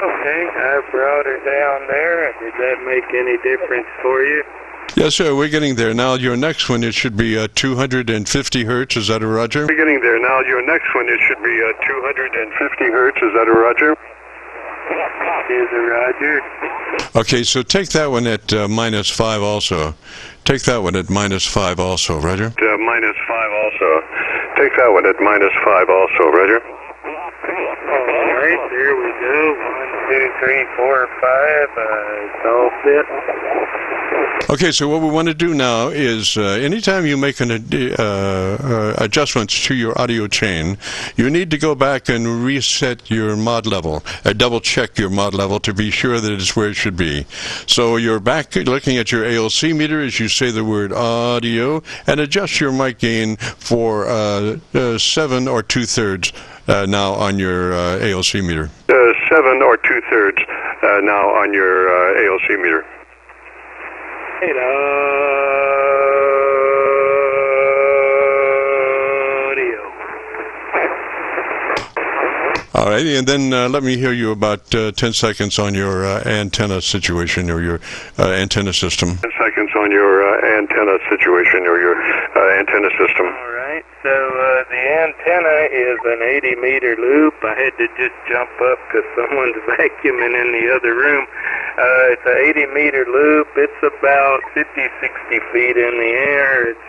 Okay, I brought her down there. Did that make any difference for you? Yes, sir, we're getting there. Now, your next one, it should be 250 hertz. Is that a Roger? We're getting there. Now, your next one, it should be 250 hertz. Is that a Roger? Is a Roger. Okay, so take that one at minus 5 also. Take that one at minus 5 also, Roger? Minus 5 also. Take that one at minus 5 also, Roger? All right, there we go. 1, 2, 3, 4, 5. It's all fit. Okay, so what we want to do now is anytime you make an adjustments to your audio chain, you need to go back and reset your mod level, double check your mod level to be sure that it's where it should be. So you're back looking at your ALC meter as you say the word audio and adjust your mic gain for 7 or 2/3 now on your ALC meter. 7 or 2/3 now on your ALC meter. Audio. All right, and then let me hear you about 10 seconds on your antenna situation or your antenna system. 10 seconds on on your antenna situation or your antenna system. All right, so the antenna is an 80-meter loop. I had to just jump up because someone's vacuuming in the other room. It's an 80-meter loop. It's about 50, 60 feet in the air. It's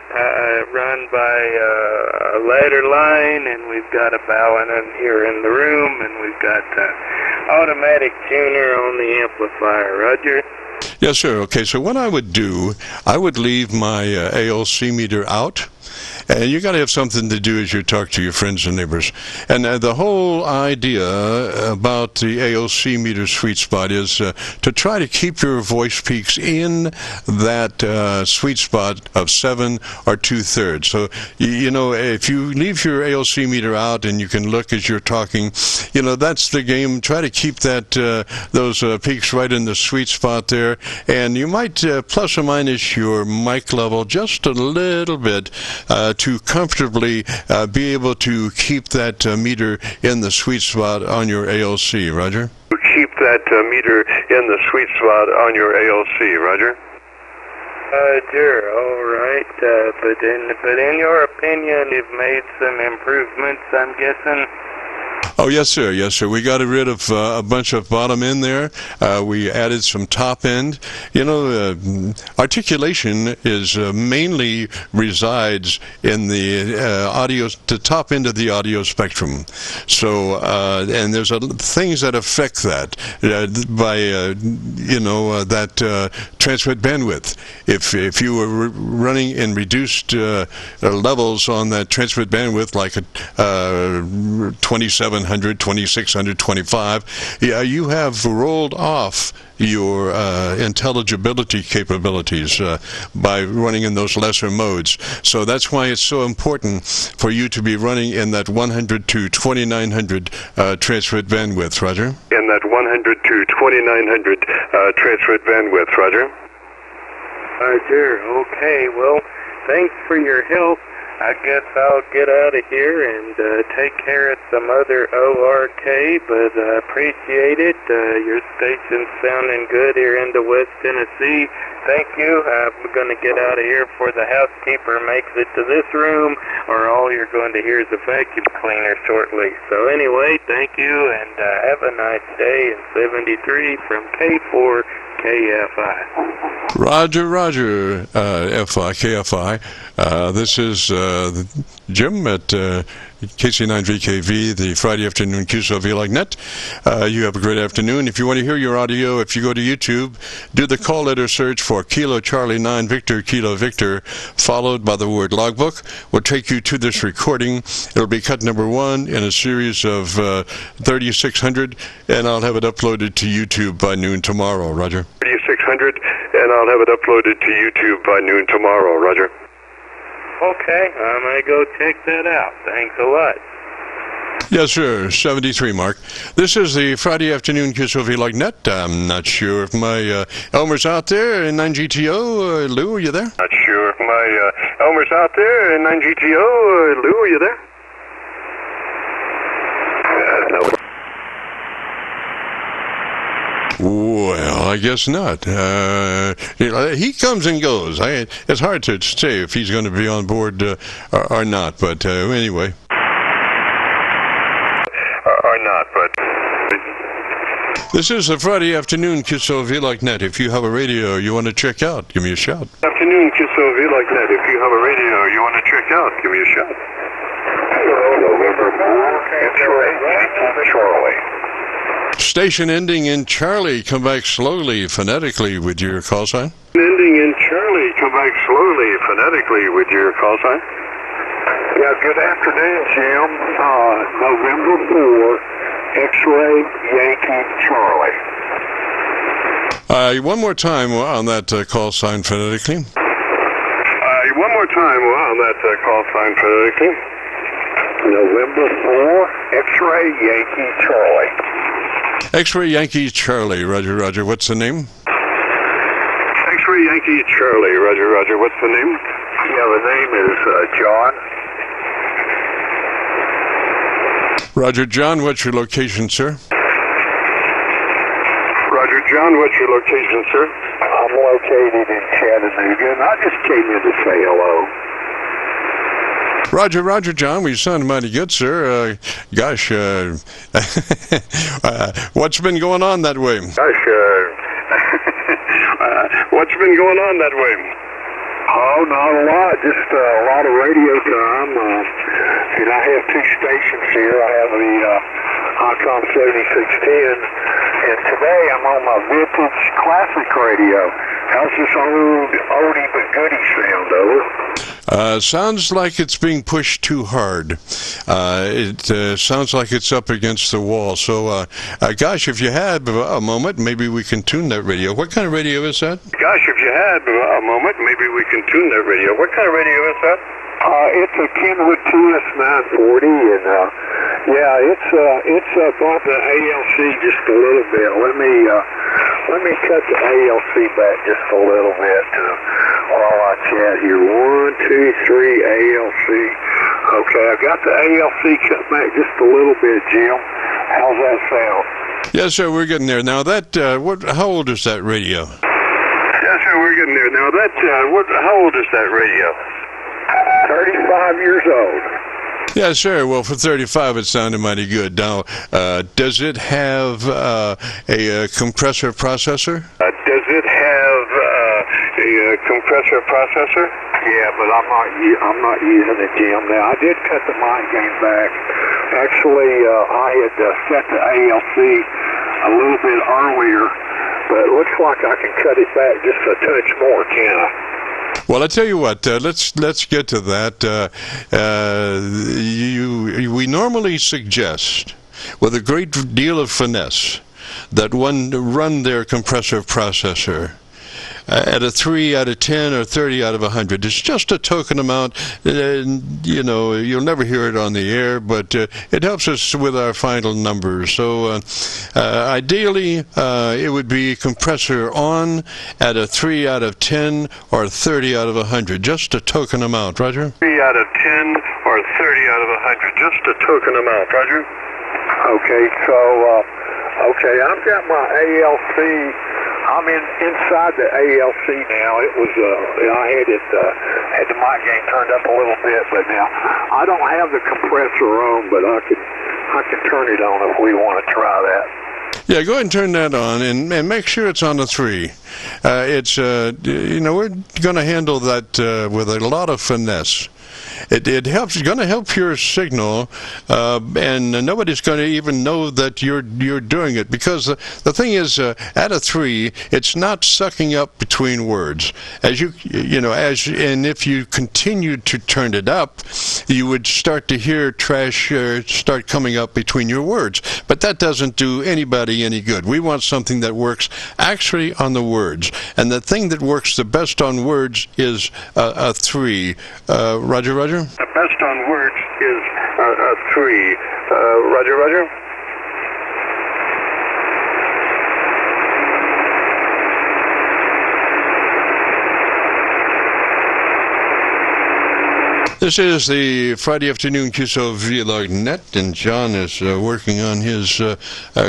run by a ladder line, and we've got a balancing here in the room, and we've got automatic tuner on the amplifier. Roger? Yes, sir. Okay, so what I would do, I would leave my ALC meter out. And you got to have something to do as you talk to your friends and neighbors. And the whole idea about the ALC meter sweet spot is to try to keep your voice peaks in that sweet spot of 7 or 2/3. So, you know, if you leave your ALC meter out and you can look as you're talking, you know, that's the game. Try to keep that those peaks right in the sweet spot there. And you might plus or minus your mic level just a little bit to comfortably be able to keep that meter in the sweet spot on your ALC. Roger? Keep that meter in the sweet spot on your ALC. Roger? Sure, all right. But in your opinion, you've made some improvements, I'm guessing? Oh, yes, sir. Yes, sir. We got rid of a bunch of bottom end there. We added some top end. You know, articulation is mainly resides in the audio, the top end of the audio spectrum. So, and there's things that affect that by, you know, that transmit bandwidth. If you were running in reduced levels on that transmit bandwidth, like a 2700, 2600, 25, you have rolled off your intelligibility capabilities by running in those lesser modes. So that's why it's so important for you to be running in that 100 to 2900 transmit bandwidth. Roger? In that 100 to 2900 transmit bandwidth. Roger? Sure. Okay, well, thanks for your help. I guess I'll get out of here and take care of some other ORK, but I appreciate it. Your station's sounding good here into West Tennessee. Thank you. I'm going to get out of here before the housekeeper makes it to this room, or all you're going to hear is a vacuum cleaner shortly. So anyway, thank you, and have a nice day in 73 from K4 KFI. Roger, Roger, KFI. This is Jim at KC9VKV, the Friday afternoon Qso-Vlog net. You have a great afternoon. If you want to hear your audio, if you go to YouTube, do the call letter search for Kilo Charlie 9 Victor Kilo Victor, followed by the word logbook. Will take you to this recording. It'll be cut number 1 in a series of 3600, and I'll have it uploaded to YouTube by noon tomorrow. Roger? 3600, and I'll have it uploaded to YouTube by noon tomorrow. Roger? Okay, I'm going to go check that out. Thanks a lot. Yes, sir. 73, Mark. This is the Friday afternoon Qso-Vlog net. I'm not sure if my Elmer's out there in 9GTO. Lou, are you there? Not sure if my Elmer's out there in 9GTO. Lou, are you there? No. Well, I guess not. He comes and goes. It's hard to say if he's going to be on board or not, but anyway. Or not, but... This is the Friday afternoon Qso-Vlog net. If you have a radio you want to check out, give me a shout. Afternoon Qso-Vlog net. If you have a radio you want to check out, give me a shout. November 4, Charlie. Station ending in Charlie, come back slowly, phonetically with your call sign. Ending in Charlie, come back slowly, phonetically with your call sign. Yeah, good afternoon, Jim. November 4, X-ray Yankee Charlie. One more time on that call sign phonetically. One more time on that call sign phonetically. November 4, X-ray Yankee Charlie. X-ray Yankee Charlie, Roger, Roger. What's the name? X-ray Yankee Charlie, Roger, Roger. What's the name? Yeah, the name is John. Roger, John. What's your location, sir? Roger, John. John, what's your location, sir? I'm located in Chattanooga, and I just came in to say hello. Roger, Roger, John. We sound mighty good, sir. Gosh, what's been going on that way? Gosh, what's been going on that way? Oh, not a lot. Just a lot of radio time. And I have two stations here. I have the ICOM 7610, and today I'm on my vintage classic radio. How's this old oldie but goodie sound, over? Sounds like it's being pushed too hard. It sounds like it's up against the wall. So, gosh, if you had a moment, maybe we can tune that radio. What kind of radio is that? Gosh, if you had a moment, maybe we can tune that radio. What kind of radio is that? It's a Kenwood TS940, and yeah, it's up on the ALC just a little bit. Let me cut the ALC back just a little bit while I chat here. 1, 2, 3, ALC. Okay, I got the ALC cut back just a little bit, Jim. How's that sound? Yes, sir, we're getting there. Now, that, how old is that radio? Yes, sir, we're getting there. Now, how old is that radio? 35 years old. Yes, sir. Well, for 35, it sounded mighty good. Now, does it have a compressor processor? Does it have a compressor processor? Yeah, but I'm not using it, Jim. Now, I did cut the mic gain back. Actually, I had set the ALC a little bit earlier, but it looks like I can cut it back just a touch more, can I? Well, I tell you what. Let's get to that. We normally suggest, with a great deal of finesse, that one run their compressor processor at a 3 out of 10 or 30 out of 100. It's just a token amount. You know, you'll never hear it on the air, but it helps us with our final numbers. So ideally, it would be compressor on at a 3 out of 10 or 30 out of 100. Just a token amount. Roger? 3 out of 10 or 30 out of 100. Just a token amount. Roger? Okay, so, okay, I've got my ALC. I'm inside the ALC now. It was I had the mic gain turned up a little bit, but now I don't have the compressor on, but I can turn it on if we want to try that. Yeah, go ahead and turn that on, and make sure it's on a 3. It's you know, we're going to handle that with a lot of finesse. It helps. It's going to help your signal, and nobody's going to even know that you're doing it, because the thing is, at a 3, it's not sucking up between words. And if you continued to turn it up, you would start to hear trash start coming up between your words. But that doesn't do anybody any good. We want something that works actually on the words, and the thing that works the best on words is a 3. Roger, Roger? The best on words is a 3. Roger, Roger? This is the Friday afternoon Qso-Vlog net, and John is working on his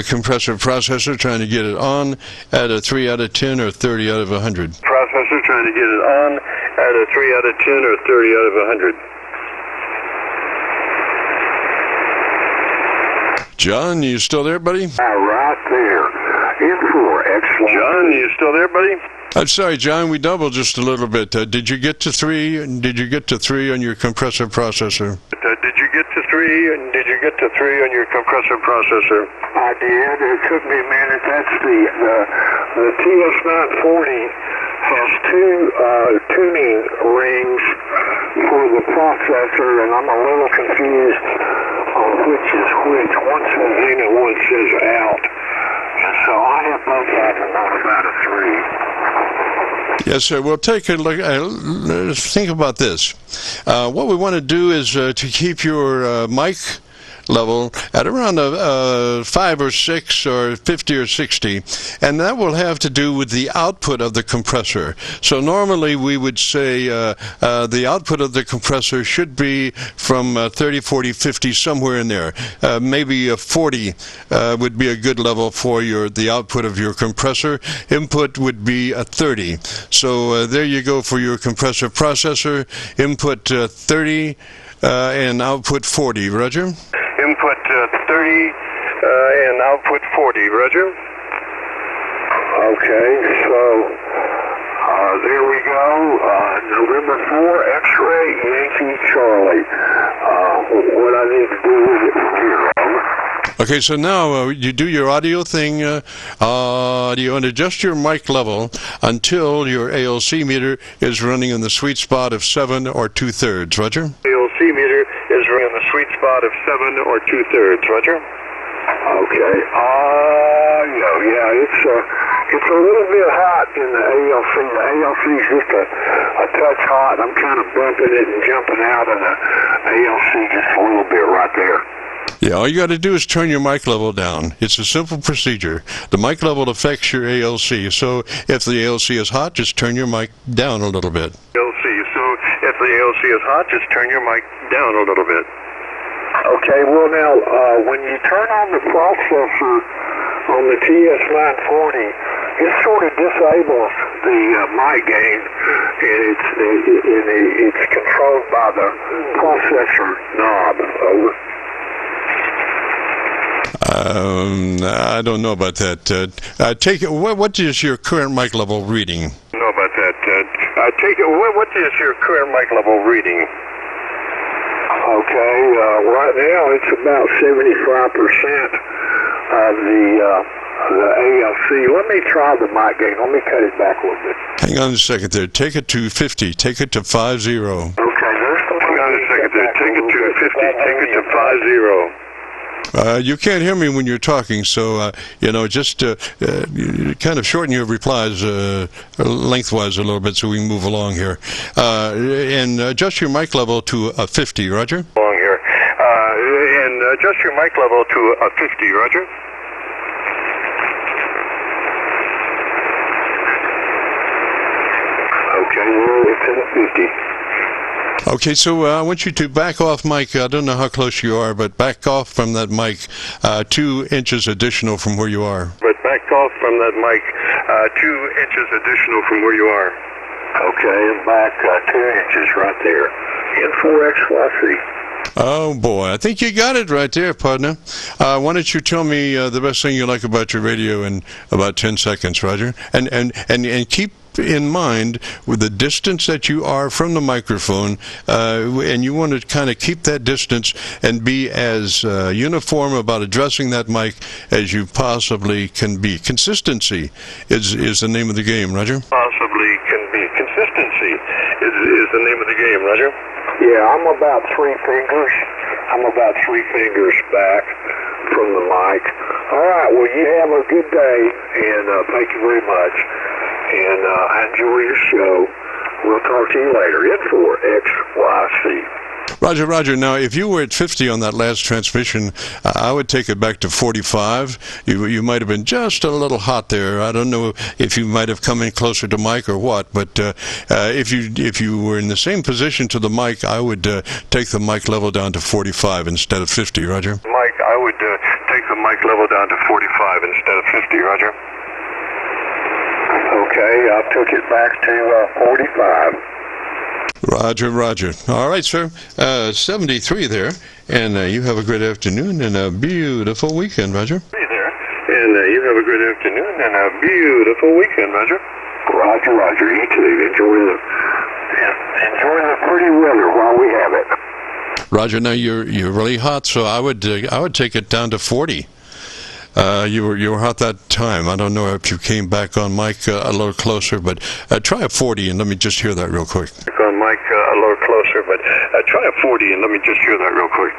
compressor processor, trying to get it on at a 3 out of 10 or 30 out of 100. Processor trying to get it on at a 3 out of 10 or 30 out of 100. John, you still there, buddy? Right there. In for excellent. John, you still there, buddy? I'm sorry, John, we doubled just a little bit. Did you get to 3? Did you get to 3 on your compressor processor? Did you get to 3? And did you get to 3 on your compressor processor? I did. It took me a minute. That's the TS940 has 2 tuning rings for the processor, and I'm a little confused on which is which. One says in and one says out. And so I have both of them on about a 3. Yes, sir. We'll take a look. Think about this. What we want to do is to keep your mic level at around a 5 or 6 or 50 or 60, and that will have to do with the output of the compressor. So normally we would say the output of the compressor should be from 30, 40, 50, somewhere in there. Maybe a 40 would be a good level for the output of your compressor. Input would be a 30. So there you go for your compressor processor. Input 30 and output 40. Roger? Input 30 and output 40. Roger? Okay, so there we go. November 4, X-ray, Yankee, Charlie. What I need to do is it from here. Okay, so now you do your audio thing, audio, and adjust your mic level until your ALC meter is running in the sweet spot of 7 or 2/3. Roger? ALC meter is running in the sweet spot of 7 or 2/3. Roger? Okay. Yeah, it's a little bit hot in the ALC. The ALC is just a touch hot. I'm kind of bumping it and jumping out of the ALC just a little bit right there. Yeah, all you got to do is turn your mic level down. It's a simple procedure. The mic level affects your ALC. So if the ALC is hot, just turn your mic down a little bit. ALC. So if the ALC is hot, just turn your mic down a little bit. Okay, well now, when you turn on the processor on the TS940, it sort of disables the mic gain, and it's controlled by the processor knob. Over. I don't know about that. Take it. What is your current mic level reading? Know about that. Take it. What is your current mic level reading? Okay, right now it's about 75% of the ALC. Let me try the mic gain. Let me cut it back a little bit. Hang on a second there. Take it to 50. Take it to 50. Okay, there's the hang on a second there. Take it to 50. Take it to 50. You can't hear me when you're talking, so just kind of shorten your replies lengthwise a little bit so we can move along here. And adjust your mic level to a 50, Roger? Along here. And adjust your mic level to a 50, Roger? Okay, well, it's at a 50. Okay, so I want you to back off, Mike. I don't know how close you are, but back off from that mic 2 inches additional from where you are. But back off from that mic 2 inches additional from where you are. Okay, and back 2 inches right there. N4XYC. Oh, boy. I think you got it right there, partner. Why don't you tell me the best thing you like about your radio in about 10 seconds, Roger? And keep in mind with the distance that you are from the microphone, and you want to kind of keep that distance and be as uniform about addressing that mic as you possibly can be. Consistency is the name of the game, Roger? Possibly can be. Consistency is the name of the game, Roger? Yeah, I'm about 3 fingers. I'm about 3 fingers back from the mic. All right, well, you have a good day, and thank you very much. And I enjoy your show. We'll talk to you later. N4XYC. Roger. Now, if you were at 50 on that last transmission, I would take it back to 45. You might have been just a little hot there. I don't know if you might have come in closer to mic or what, but if you were in the same position to the mic, I would take the mic level down to 45 instead of 50, Roger? Mike, I would take the mic level down to 45 instead of 50, Roger? Okay, I took it back to 45. Roger. All right, sir. 73 there, and you have a great afternoon and a beautiful weekend, Roger. Hey there, and you have a great afternoon and a beautiful weekend, Roger. Roger. You too. Enjoy the pretty weather while we have it. Roger. Now you're really hot, so I would take it down to 40. You were hot that time. I don't know if you came back on mic a little closer, but try a 40 and let me just hear that real quick. On mic a little closer, but try a 40 and let me just hear that real quick.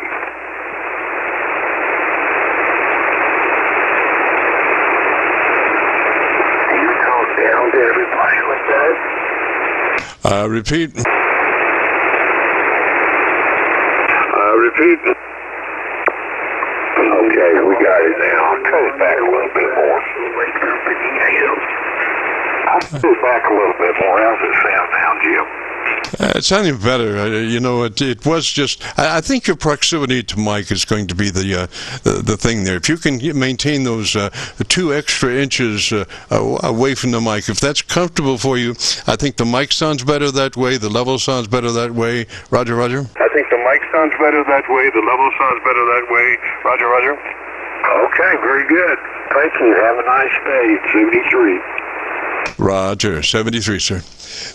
You talk down to everybody with that. Repeat. Repeat. Okay, we got it now. I'll cut it back a little bit more. I'll cut it back a little bit more. How's it sound now, Jim? It's sounding better. You know, it was just. I think your proximity to mic is going to be the thing there. If you can maintain those 2 extra inches away from the mic, if that's comfortable for you, I think the mic sounds better that way. The level sounds better that way. Roger, Roger. I think the mic sounds better that way. The level sounds better that way. Roger, Roger. Okay, very good. Thank you. Have a nice day. 73. Roger, 73, sir.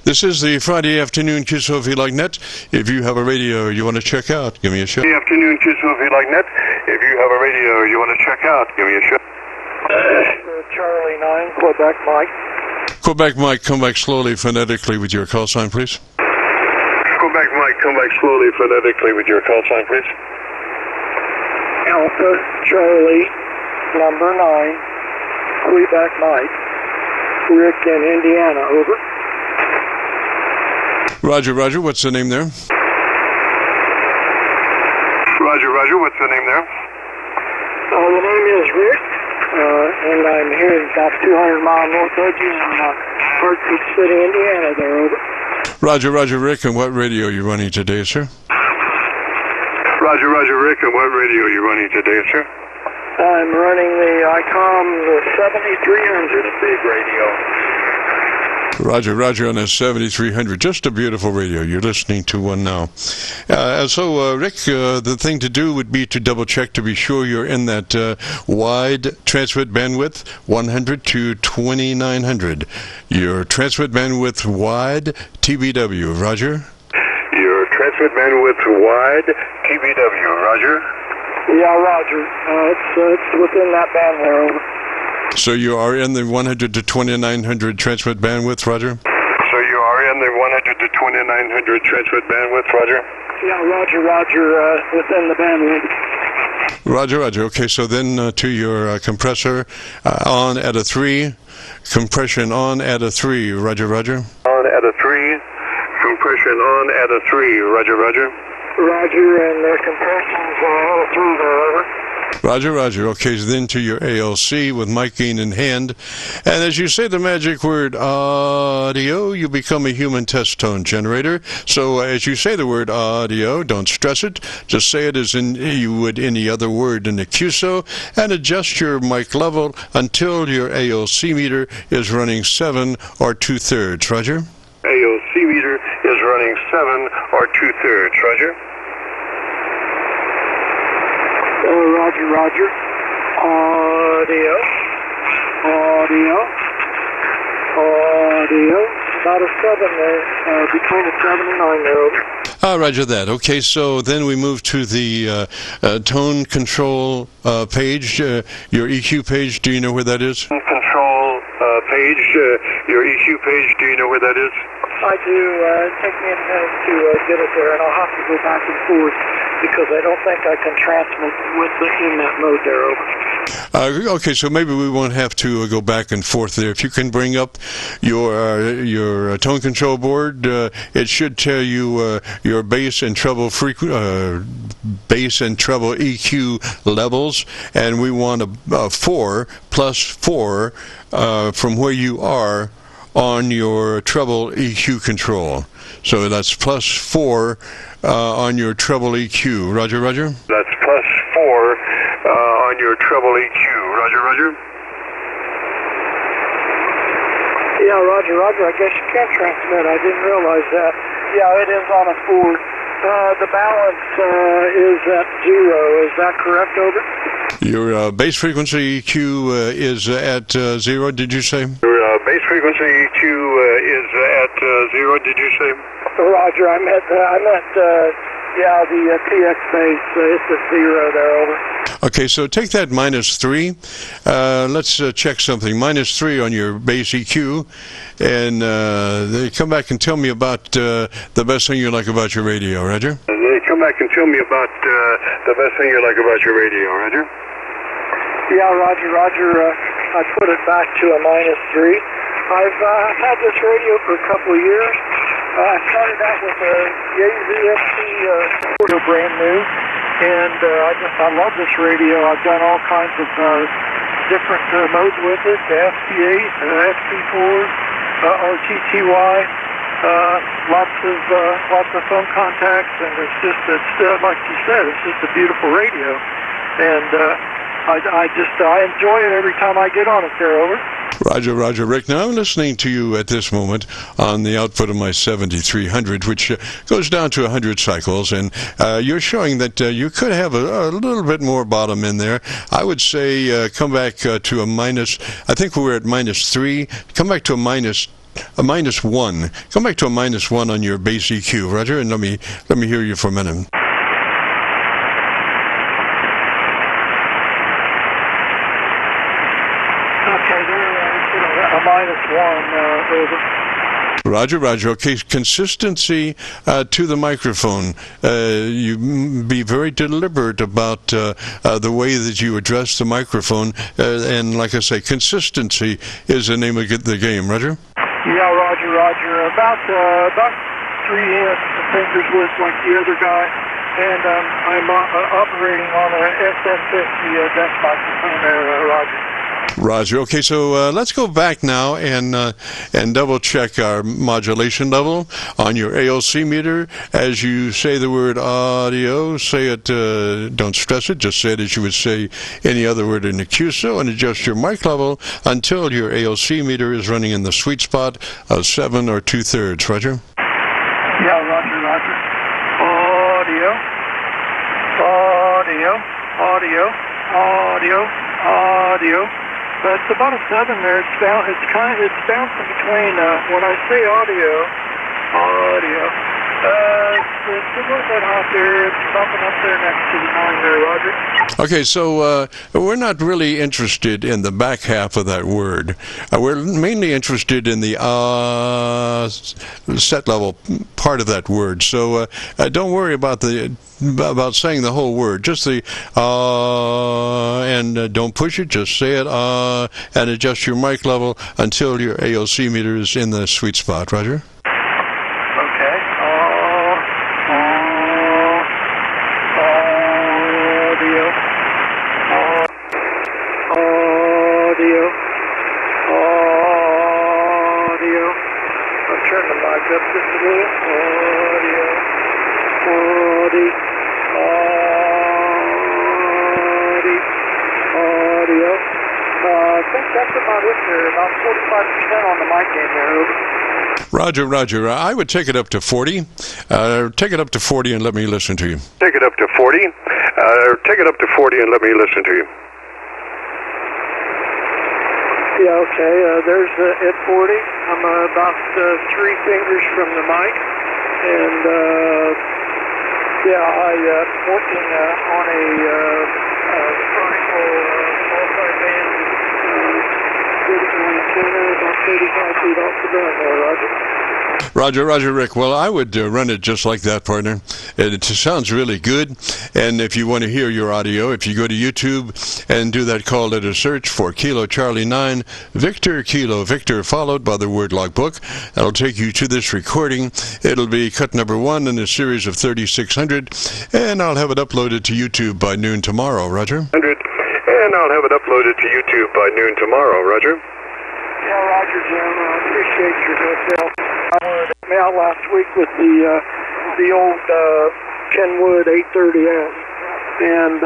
This is the Friday afternoon Qso-Vlog net. If you have a radio you want to check out, give me a shout. Friday afternoon Qso-Vlog net. If you have a radio you want to check out, give me a shout. Charlie 9, Quebec Mike. Quebec Mike, come back slowly, phonetically with your call sign, please. Quebec Mike, come back slowly, phonetically with your call sign, please. Alpha Charlie number 9, Quebec Mike. Rick in Indiana, over. Roger, Roger, what's the name there? Roger, Roger, what's the name there? The name is Rick, and I'm here about 200 mile north of you in Hartford City, Indiana, there, over. Roger, Roger, Rick, and what radio are you running today, sir? Roger, Roger, Rick, and what radio are you running today, sir? I'm running the ICOM 7300, a big radio. Roger, Roger, on a 7300. Just a beautiful radio. You're listening to one now. So, Rick, the thing to do would be to double check to be sure you're in that wide transmit bandwidth, 100 to 2900. Your transmit bandwidth wide, TBW. Roger? Your transmit bandwidth wide, TBW. Roger? Yeah, Roger. It's within that bandwidth, over. So you are in the 100 to 2900 transmit bandwidth, Roger? So you are in the 100 to 2900 transmit bandwidth, Roger? Yeah, Roger, Roger, within the bandwidth. Roger, Roger. Okay, so then to your compressor, on at a 3, compression on at a 3, Roger, Roger? On at a 3, compression on at a 3, Roger, Roger? Roger, and the compression's at a 3 there, over. Roger, Roger. Okay, so then to your ALC with mic gain in hand. And as you say the magic word audio, you become a human test tone generator. So as you say the word audio, don't stress it. Just say it as you would any other word in the QSO and adjust your mic level until your ALC meter is running 7 or 2/3. Roger? ALC meter is running 7 or 2/3. Roger? Roger, Roger. Audio. About a 7 there, between a 7 and 9 there, over. Roger that. Okay, so then we move to the tone control page, your EQ page. Do you know where that is? Control page, your EQ page. Do you know where that is? I do. Take me a minute to get it there, and I'll have to go back and forth because I don't think I can transmit in that mode there, over. Okay, so maybe we won't have to go back and forth there. If you can bring up your tone control board, it should tell you your bass and treble EQ levels, and we want a 4 plus 4 from where you are on your treble EQ control. So that's plus 4 on your treble EQ. Roger, Roger? That's plus 4 on your treble EQ. Roger, Roger? Yeah, Roger, Roger. I guess you can transmit. I didn't realize that. Yeah, it is on a 4. The balance is at 0. Is that correct, over? Your bass frequency EQ is at 0, did you say? Your bass frequency EQ is at 0, did you say? Roger, I meant the TX bass, it's at 0 there, over. Okay, so take that -3. Let's check something. -3 on your bass EQ, and come back and tell me about the best thing you like about your radio, Roger? Come back and tell me about the best thing you like about your radio, Roger? Yeah, Roger, Roger. I put it back to a -3. I've had this radio for a couple of years. I started out with a ZFC brand new, and I love this radio. I've done all kinds of different modes with it, the FP8, FP4, RTTY, lots of phone contacts, and it's like you said, it's just a beautiful radio, and I enjoy it every time I get on it there. Over. Roger, Rick. Now I'm listening to you at this moment on the output of my 7300, which goes down to 100 cycles, and you're showing that you could have a little bit more bottom in there. I would say come back to a minus. I think we're at -3. Come back to a -1. Come back to a -1 on your bass EQ, Roger, and let me hear you for a minute. Roger. Okay, consistency to the microphone. You be very deliberate about the way that you address the microphone, and like I say, consistency is the name of the game. Roger? Yeah, Roger. About 3 fingers width like the other guy, and I'm operating on a SM50 desk microphone there, Roger. Roger. Okay, so let's go back now and double check our modulation level on your ALC meter. As you say the word audio, say it, don't stress it, just say it as you would say any other word in the QSO, and adjust your mic level until your ALC meter is running in the sweet spot of 7 or 2/3. Roger? Yeah, Roger. Audio. It's about a 7 there. It's bouncing between when I say audio. It's a little bit hot there. It's bumping up there next to the 9 there, Roger. Okay, so we're not really interested in the back half of that word. We're mainly interested in the set level part of that word. So don't worry about saying the whole word. Just the and don't push it. Just say it and adjust your mic level until your ALC meter is in the sweet spot. Roger? Roger. I would take it up to 40. Take it up to 40 and let me listen to you. Take it up to 40. Take it up to 40 and let me listen to you. Yeah, okay. There's at 40. I'm about 3 fingers from the mic, and I'm working on a vertical multi-band digital antenna about 35 feet off the ground there, Roger. Roger, Rick. Well, I would run it just like that, partner. It sounds really good. And if you want to hear your audio, if you go to YouTube and do that call letter search for Kilo Charlie 9, Victor Kilo Victor, followed by the word logbook, that'll take you to this recording. It'll be cut number 1 in a series of 3600, and I'll have it uploaded to YouTube by noon tomorrow. Roger? And I'll have it uploaded to YouTube by noon tomorrow. Roger? Yeah, Roger, Jim. I appreciate your help. I wanted to mail last week with the old Kenwood 830S, and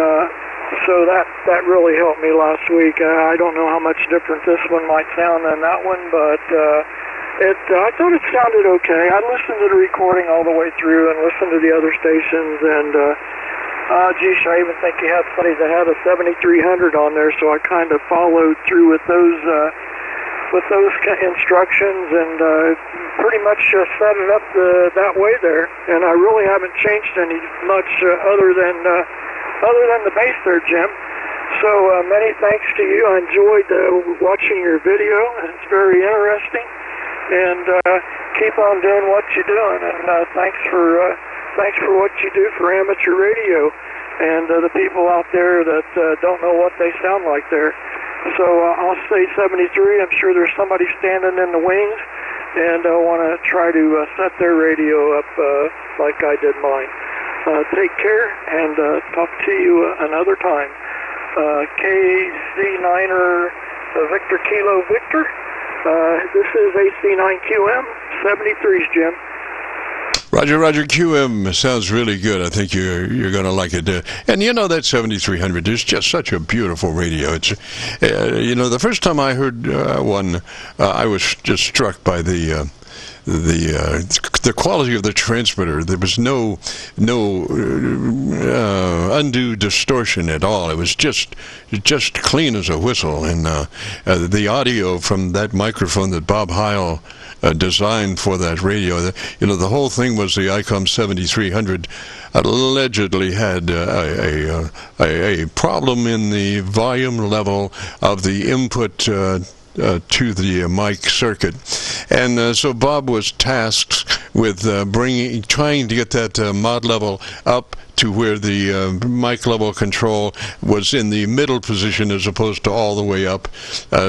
so that really helped me last week. I don't know how much different this one might sound than that one, but I thought it sounded okay. I listened to the recording all the way through and listened to the other stations, and geez, I even think you had somebody that had a 7300 on there, so I kind of followed through with those instructions and pretty much set it up that way there. And I really haven't changed any much other than the bass there, Jim. So many thanks to you. I enjoyed watching your video. It's very interesting. And keep on doing what you're doing. And thanks for what you do for amateur radio and the people out there that don't know what they sound like there. So I'll say 73. I'm sure there's somebody standing in the wings, and I want to try to set their radio up like I did mine. Take care, and talk to you another time. KC9 Victor Kilo Victor. This is AC9QM 73s, Jim. Roger, Roger, QM sounds really good. I think you're going to like it. And you know, that 7300 is just such a beautiful radio. It's, you know, the first time I heard one, I was just struck by the quality of the transmitter. There was no undue distortion at all. It was just clean as a whistle. And the audio from that microphone that Bob Heil designed for that radio, you know, the whole thing was the ICOM 7300 allegedly had a problem in the volume level of the input to the mic circuit, and so Bob was tasked with trying to get that mod level up to where the mic level control was in the middle position as opposed to all the way up.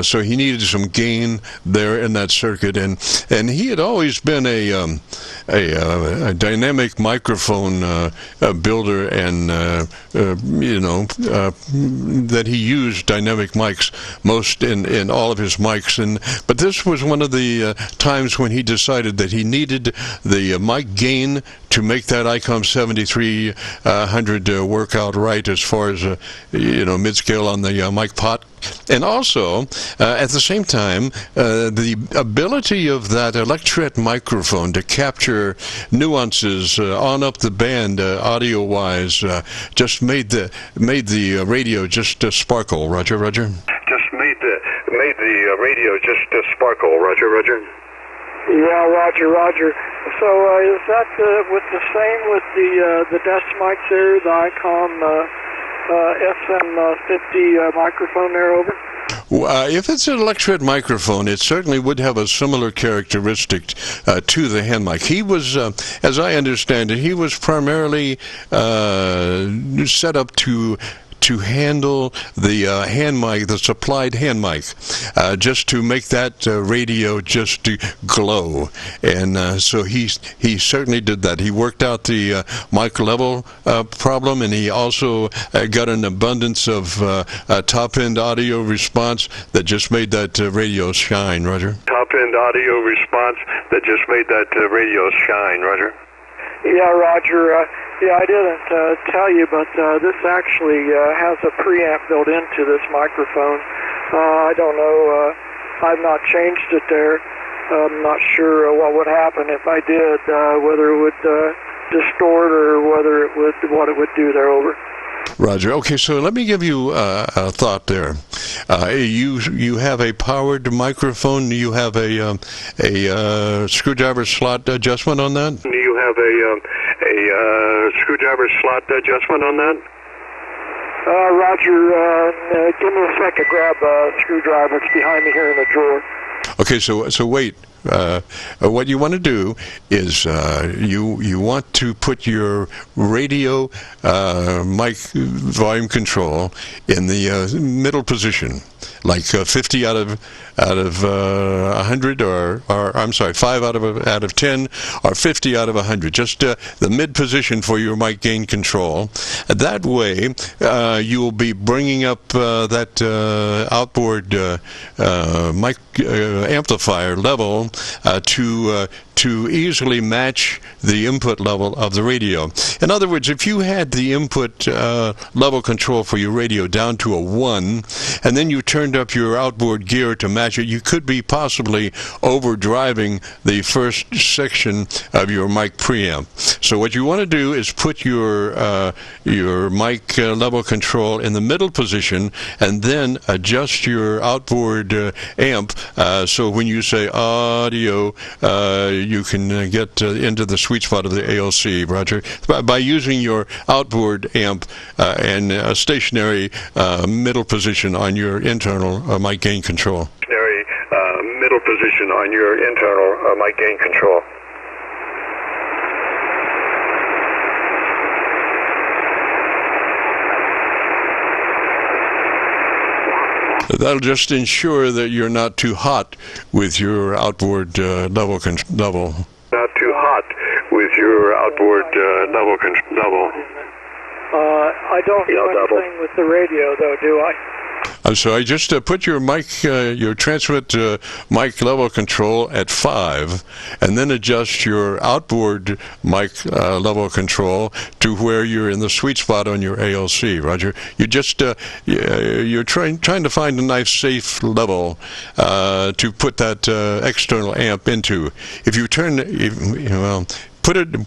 So he needed some gain there in that circuit, and he had always been a dynamic microphone builder, and you know, that he used dynamic mics most in all of his mics, but this was one of the times when he decided that he needed the mic gain to make that ICOM 7300 work out right as far as you know, mid-scale on the mic pot. And also, at the same time, the ability of that electret microphone to capture nuances on up the band, audio-wise, just made the radio just sparkle. Roger, Roger. Just made the radio just sparkle. Roger, Roger. Yeah, Roger, Roger. So is that with the same with the desk mic there, the ICOM SM50 microphone there, over? If it's an electret microphone, it certainly would have a similar characteristic to the hand mic. He was, as I understand it, he was primarily set up to handle the hand mic, the supplied hand mic, just to make that radio just to glow. And so he certainly did that. He worked out the mic level problem, and he also got an abundance of top-end audio response that just made that radio shine. Roger. Top-end audio response that just made that radio shine. Roger. Yeah, Roger. Yeah, I didn't tell you, but this actually has a preamp built into this microphone. I don't know. I've not changed it there. I'm not sure what would happen if I did, whether it would distort or whether it would, what it would do there, over. Roger. Okay, so let me give you a thought there. You have a powered microphone. You have a screwdriver slot adjustment on that? Do you have a screwdriver slot adjustment on that? Roger, give me a second. Grab a screwdriver. It's behind me here in the drawer. Okay, so wait. What you want to do is you want to put your radio mic volume control in the middle position, like 50 out of 100, or I'm sorry, 5 out of 10, or 50 out of 100. Just the mid position for your mic gain control. That way, you will be bringing up that outboard mic amplifier level to easily match the input level of the radio. In other words, if you had the input level control for your radio down to a 1, and then you turned up your outboard gear to match it, you could be possibly overdriving the first section of your mic preamp. So what you want to do is put your mic level control in the middle position, and then adjust your outboard amp, so when you say audio, you can get into the sweet spot of the ALC, Roger, by using your outboard amp and a stationary middle position on your internal mic gain control. Stationary middle position on your internal mic gain control. That'll just ensure that you're not too hot with your outboard level. Not too hot with your outboard level. I don't do anything with the radio, though, do I? So I just put your mic, your transmit mic level control at 5, and then adjust your outboard mic level control to where you're in the sweet spot on your ALC, Roger. You just you're trying to find a nice safe level to put that external amp into. If you turn,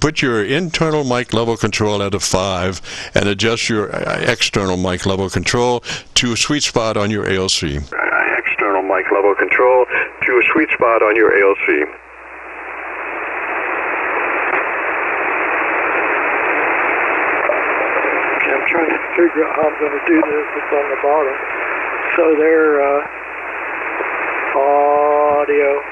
put your internal mic level control at a 5 and adjust your external mic level control to a sweet spot on your ALC. External mic level control to a sweet spot on your ALC. Okay, I'm trying to figure out how I'm going to do this. It's on the bottom. So there, audio.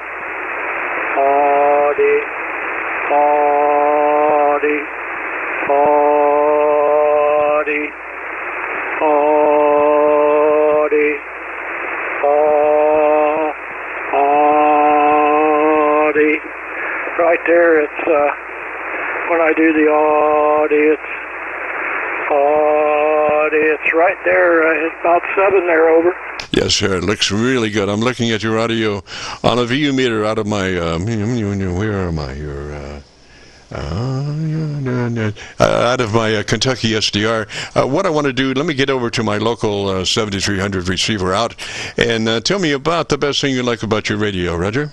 Right there, it's when I do the it's right there. It's about 7 there, over. Yes, sir. It looks really good. I'm looking at your audio on a VU meter out of my, where am I? Out of my Kentucky SDR. What I want to do, let me get over to my local 7300 receiver out, and tell me about the best thing you like about your radio, Roger.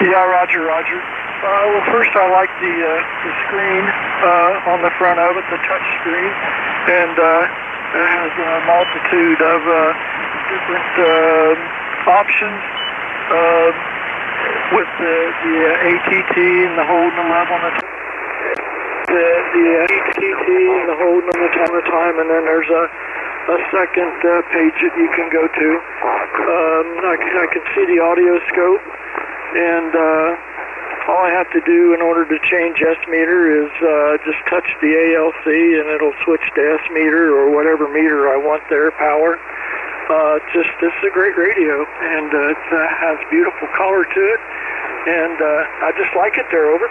Yeah, Roger. Well, first I like the screen on the front of it, the touch screen, and it has a multitude of different options with the ATT and the holding them up on the ATT and the holding them at a time, and then there's a second page that you can go to. I can see the audio scope. And all I have to do in order to change S meter is just touch the ALC, and it'll switch to S meter or whatever meter I want there, power. This is a great radio, and it has beautiful color to it, and I just like it there, over.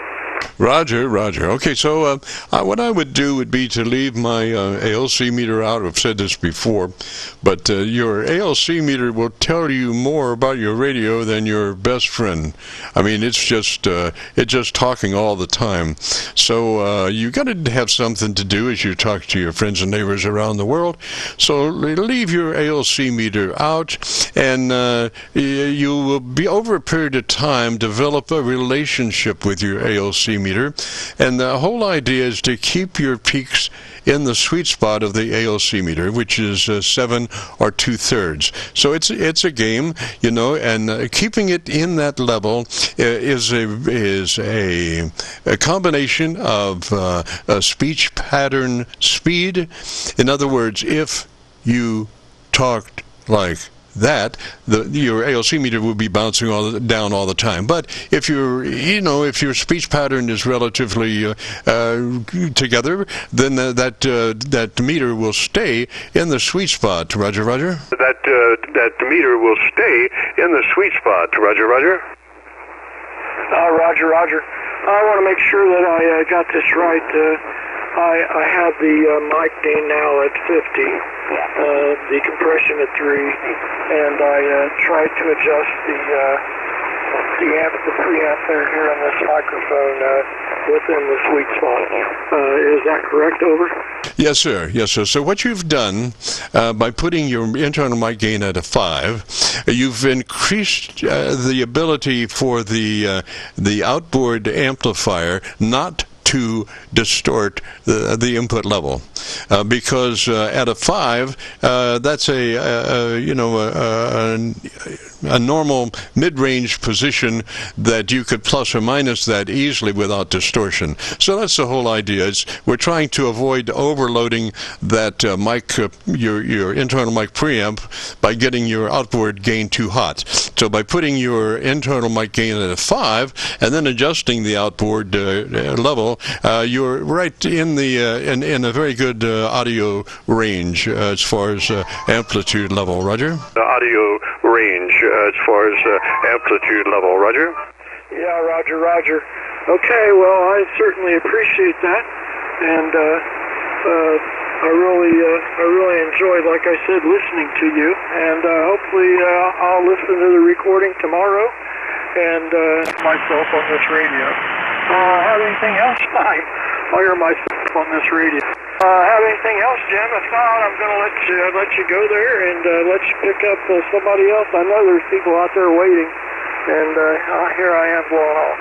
Roger. Okay, so what I would do would be to leave my ALC meter out. I've said this before, but your ALC meter will tell you more about your radio than your best friend. I mean, it's just talking all the time. So you got to have something to do as you talk to your friends and neighbors around the world. So leave your ALC meter out, and you will be, over a period of time, develop a relationship with your ALC meter, and the whole idea is to keep your peaks in the sweet spot of the ALC meter, which is 7 or 2/3. So it's a game, and keeping it in that level is a combination of speech pattern speed. In other words, if you talked like that, your ALC meter will be bouncing down all the time. But if if your speech pattern is relatively together, then that meter will stay in the sweet spot. Roger. That meter will stay in the sweet spot. Roger. Roger. I want to make sure that I got this right. I have the mic gain now at 50, the compression at 3, and I tried to adjust the preamp there here on this microphone within the sweet spot. Is that correct, over? Yes, sir. So what you've done by putting your internal mic gain at a 5, you've increased the ability for the outboard amplifier not to distort the input level, because at a 5, that's a normal mid-range position that you could plus or minus that easily without distortion. So that's the whole idea. We're trying to avoid overloading that mic, your internal mic preamp, by getting your outboard gain too hot. So by putting your internal mic gain at a 5 and then adjusting the outboard level, you're right in in a very good audio range as far as amplitude level. Roger? The audio range as far as amplitude level. Roger? Yeah, Roger. Okay, well, I certainly appreciate that, and I really enjoyed, like I said, listening to you, and hopefully I'll listen to the recording tomorrow, and myself on this radio. Have anything else? I'll hear myself on this radio. Have anything else, Jim? If not, I'm going to let you go there and let you pick up somebody else. I know there's people out there waiting, and here I am blowing off.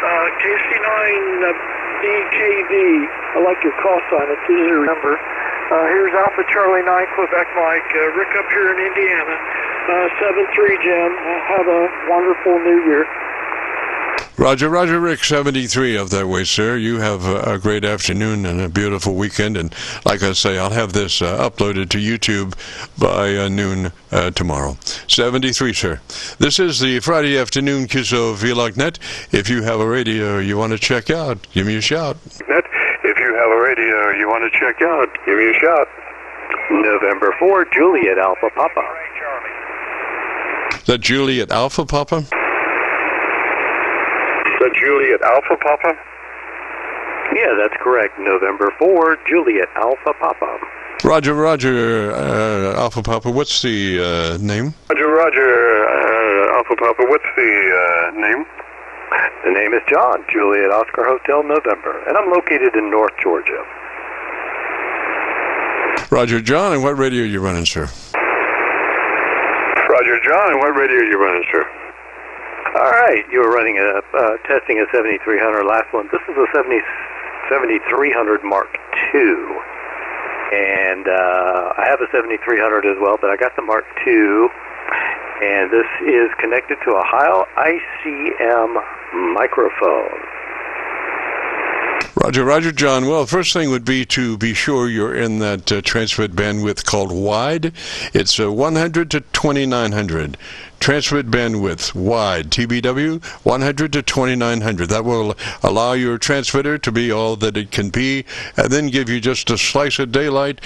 KC9VKV. I like your call sign. It's easy to remember. Here's Alpha Charlie 9 Quebec Mike. Rick up here in Indiana. 7-3, Jim. Have a wonderful New Year. Roger, Roger, Rick, 73 up that way, sir. You have a great afternoon and a beautiful weekend. And like I say, I'll have this uploaded to YouTube by noon tomorrow. 73, sir. This is the Friday afternoon Qso-Vlog net. If you have a radio you want to check out, give me a shout. Net. If you have a radio you want to check out, give me a shout. November 4, Juliet Alpha Papa. Is that Juliet Alpha Papa? Juliet Alpha Papa? Yeah, that's correct. November 4, Juliet Alpha Papa. Roger, Roger, Alpha Papa, what's the name? Roger, Roger, Alpha Papa, what's the name? The name is John, Juliet Oscar Hotel November, and I'm located in North Georgia. Roger, John, and what radio are you running, sir? Roger, John, and what radio are you running, sir? All right, you were running testing a 7300 last one. This is a 7300 Mark II, and I have a 7300 as well, but I got the Mark II, and this is connected to a Heil ICM microphone. Roger, Roger, John. Well, first thing would be to be sure you're in that transmit bandwidth called wide. It's 100 to 2900. Transmit bandwidth, wide, TBW, 100 to 2900. That will allow your transmitter to be all that it can be, and then give you just a slice of daylight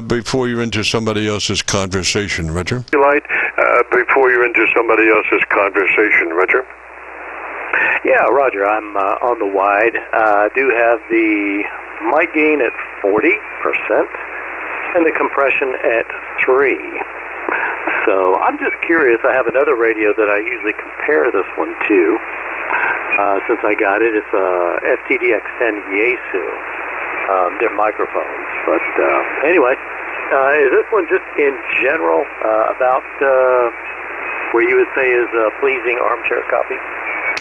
before you're into somebody else's conversation, Roger. Daylight before you're into somebody else's conversation, Roger. Yeah, Roger, I'm on the wide. I do have the mic gain at 40% and the compression at 3. So I'm just curious. I have another radio that I usually compare this one to. Since I got it, it's a FTDX10 Yaesu. They're microphones. But anyway, is this one just in general about where you would say is a pleasing armchair copy?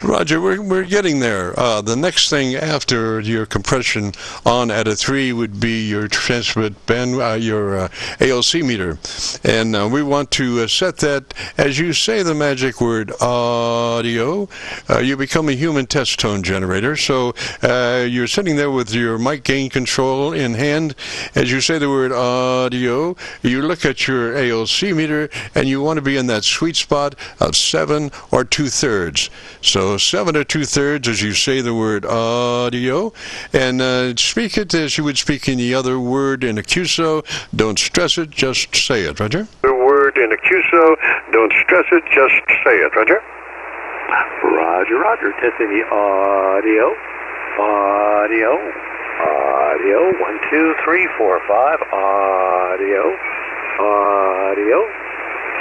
Roger, we're getting there. The next thing after your compression on at a 3 would be your transmit band, your ALC meter, and we want to set that as you say the magic word audio. You become a human test tone generator. So you're sitting there with your mic gain control in hand. As you say the word audio, you look at your ALC meter, and you want to be in that sweet spot of 7 or 2/3. So 7 or 2/3 as you say the word audio, and speak it as you would speak any other word in a QSO. Don't stress it, just say it, Roger. The word in a QSO, don't stress it, just say it, Roger. Roger, Roger. Testing the audio. Audio. Audio. 1, 2, 3, 4, 5. Audio. Audio.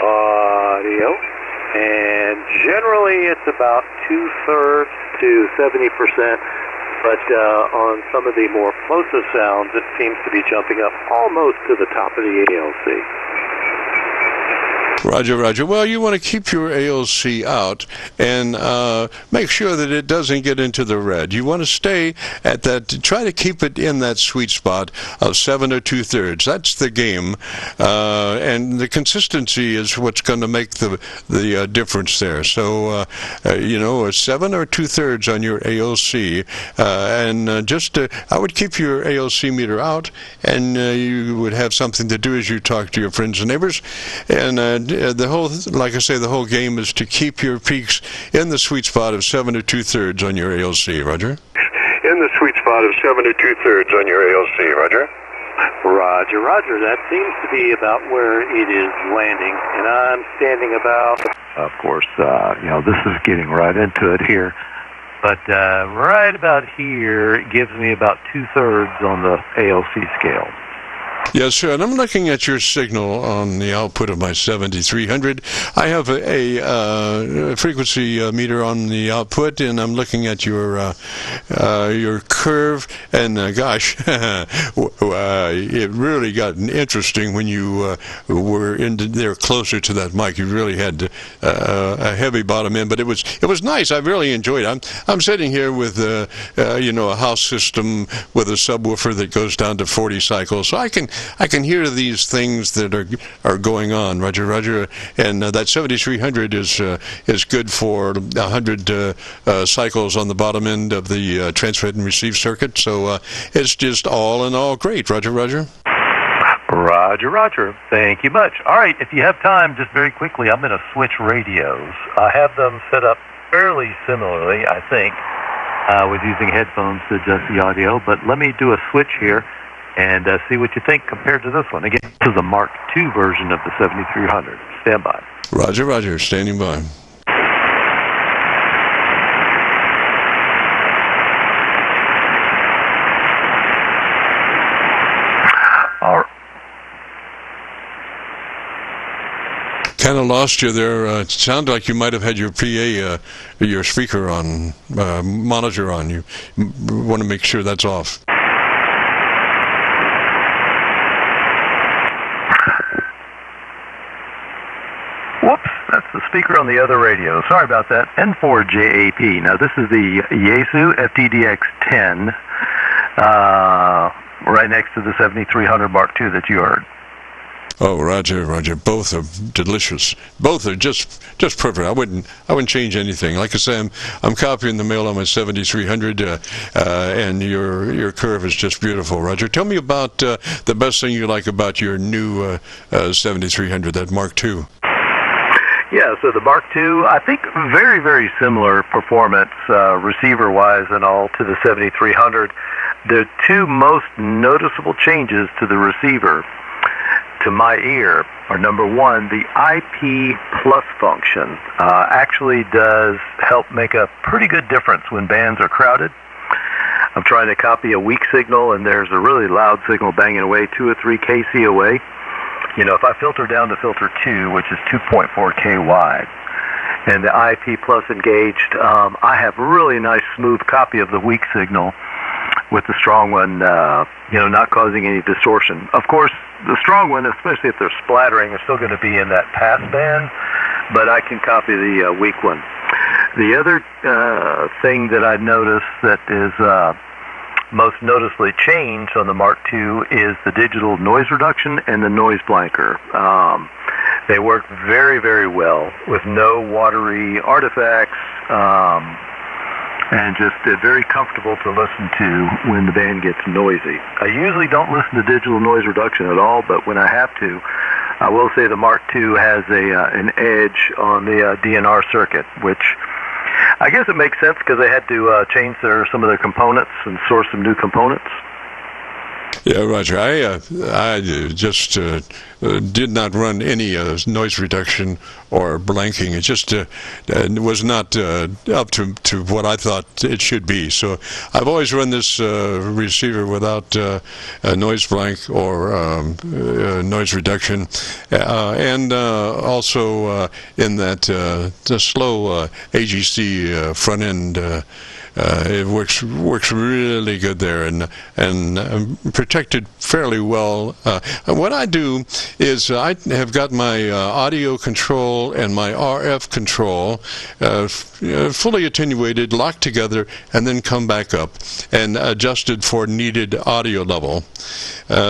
Audio. And generally it's about 2/3 to 70%, but on some of the more plosive sounds it seems to be jumping up almost to the top of the ALC. Roger, Roger. Well, you want to keep your ALC out and make sure that it doesn't get into the red. You want to stay at that, try to keep it in that sweet spot of 7 or 2/3. That's the game. And the consistency is what's going to make the difference there. So, you know, a 7 or 2/3 on your ALC. And just, I would keep your ALC meter out, and you would have something to do as you talk to your friends and neighbors. And the whole, like I say, the whole game is to keep your peaks in the sweet spot of 7 or 2/3 on your ALC, Roger. In the sweet spot of 7 or 2/3 on your ALC, Roger. Roger, Roger. That seems to be about where it is landing, and I'm standing about. Of course, you know, this is getting right into it here. But right about here, it gives me about 2/3 on the ALC scale. Yes, sir. And I'm looking at your signal on the output of my 7300. I have a frequency meter on the output, and I'm looking at your curve. And gosh, it really got interesting when you were in there closer to that mic. You really had a heavy bottom end, but it was nice. I really enjoyed it. I'm sitting here with a house system with a subwoofer that goes down to 40 cycles, so I can hear these things that are going on, Roger, and that 7300 is good for 100 cycles on the bottom end of the transmit and receive circuit. So it's just all in all great, Roger. Roger. Thank you much. All right, if you have time, just very quickly, I'm going to switch radios. I have them set up fairly similarly, I think, with using headphones to adjust the audio. But let me do a switch here and see what you think compared to this one. Again, this is a Mark II version of the 7300. Stand by. Roger, standing by. Kind of lost you there. It sounded like you might have had your PA, your speaker on, monitor on. You want to make sure that's off. Whoops, that's the speaker on the other radio. Sorry about that. N4JAP. Now, this is the Yaesu FTDX10, right next to the 7300 Mark II that you heard. Oh, Roger. Both are delicious. Both are just perfect. I wouldn't change anything. Like I say, I'm copying the mail on my 7300, and your curve is just beautiful, Roger. Tell me about the best thing you like about your new 7300, that Mark II. Yeah, so the Mark II, I think very, very similar performance, receiver-wise and all, to the 7300. The two most noticeable changes to the receiver, to my ear, are number one, the IP plus function actually does help make a pretty good difference when bands are crowded. I'm trying to copy a weak signal, and there's a really loud signal banging away 2 or 3 kc away. You know, if I filter down to filter 2, which is 2.4K wide, and the IP plus engaged, I have a really nice smooth copy of the weak signal with the strong one, not causing any distortion. Of course, the strong one, especially if they're splattering, is still going to be in that pass band, but I can copy the weak one. The other thing that I noticed that is most noticeably changed on the Mark II is the digital noise reduction and the noise blanker. They work very, very well with no watery artifacts, and just very comfortable to listen to when the band gets noisy. I usually don't listen to digital noise reduction at all, but when I have to, I will say the Mark II has an edge on the DNR circuit, which I guess it makes sense because they had to change some of their components and source some new components. Yeah, Roger. I just did not run any noise reduction or blanking. It just was not up to what I thought it should be. So I've always run this receiver without noise blank or noise reduction, and also in that the slow AGC front end. It works really good there, and I'm protected fairly well. What I do is I have got my audio control and my RF control fully attenuated, locked together, and then come back up and adjusted for needed audio level.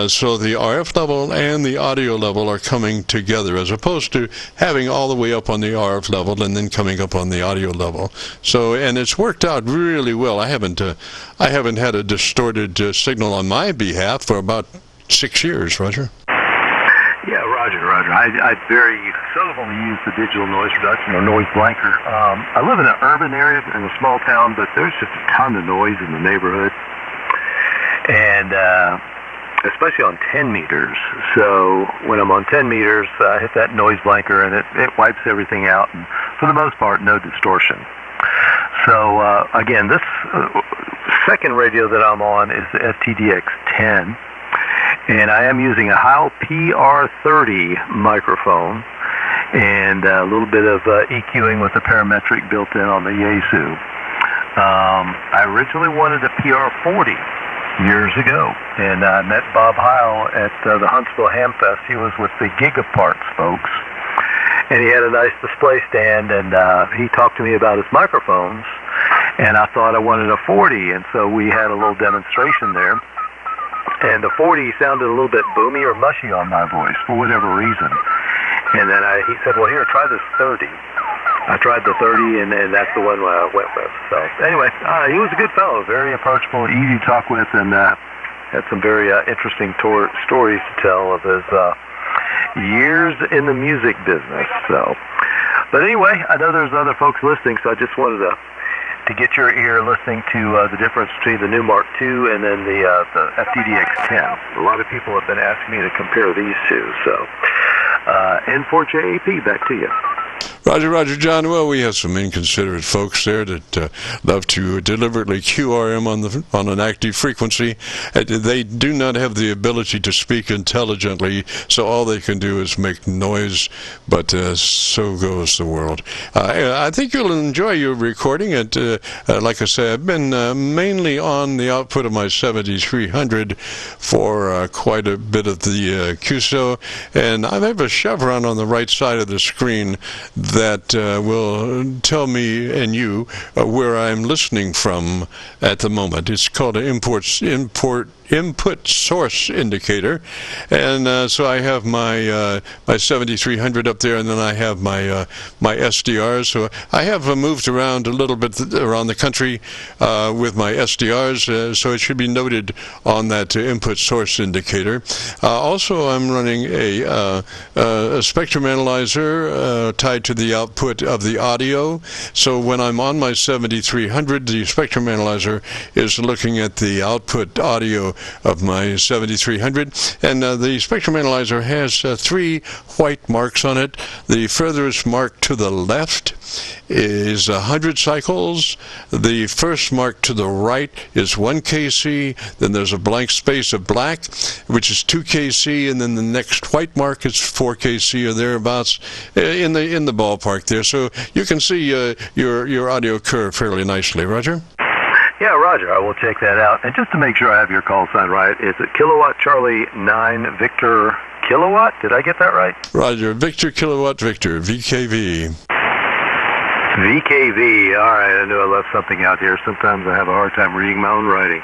So the RF level and the audio level are coming together, as opposed to having all the way up on the RF level and then coming up on the audio level. So, and it's worked out really well. I haven't had a distorted signal on my behalf for about 6 years, Roger. Yeah, Roger. I very seldomly use the digital noise reduction or noise blanker. I live in an urban area in a small town, but there's just a ton of noise in the neighborhood, and especially on 10 meters. So when I'm on 10 meters, I hit that noise blanker, and it wipes everything out, and for the most part, no distortion. So, again, this second radio that I'm on is the FTDX10, and I am using a Heil PR30 microphone and a little bit of EQing with the parametric built in on the Yaesu. I originally wanted a PR40 years ago, and I met Bob Heil at the Huntsville Hamfest. He was with the Gigaparts folks, and he had a nice display stand, and he talked to me about his microphones, and I thought I wanted a 40, and so we had a little demonstration there, and the 40 sounded a little bit boomy or mushy on my voice for whatever reason, and then he said, well, here, try this 30. I tried the 30, and that's the one I went with. So anyway, he was a good fellow, very approachable, easy to talk with, and had some very interesting stories to tell of his years in the music business. So, but anyway, I know there's other folks listening, so I just wanted to get your ear listening to the difference between the new Mark II and then the FTDX10. A lot of people have been asking me to compare these two. So, N4JAP, back to you. Roger, John. Well, we have some inconsiderate folks there that love to deliberately QRM on an active frequency. They do not have the ability to speak intelligently, so all they can do is make noise, but so goes the world. I think you'll enjoy your recording. Like I say, I've been mainly on the output of my 7300 for quite a bit of the QSO, and I have a chevron on the right side of the screen that will tell me and you where I'm listening from at the moment. It's called an input source indicator, and so I have my 7300 up there, and then I have my SDRs. So I have moved around a little bit around the country with my SDRs, so it should be noted on that input source indicator. Also, I'm running a spectrum analyzer tied to the output of the audio. So when I'm on my 7300, the spectrum analyzer is looking at the output audio of my 7300, and the spectrum analyzer has 3 white marks on it. The furthest mark to the left is 100 cycles. The first mark to the right is 1 kc. Then there's a blank space of black, which is 2 kc, and then the next white mark is 4 kc or thereabouts, in the ballpark there. So you can see your audio curve fairly nicely, Roger. Yeah, Roger, I will check that out. And just to make sure I have your call sign right, is it Kilowatt Charlie 9 Victor Kilowatt? Did I get that right? Roger, Victor Kilowatt Victor, VKV. VKV, all right, I knew I left something out here. Sometimes I have a hard time reading my own writing.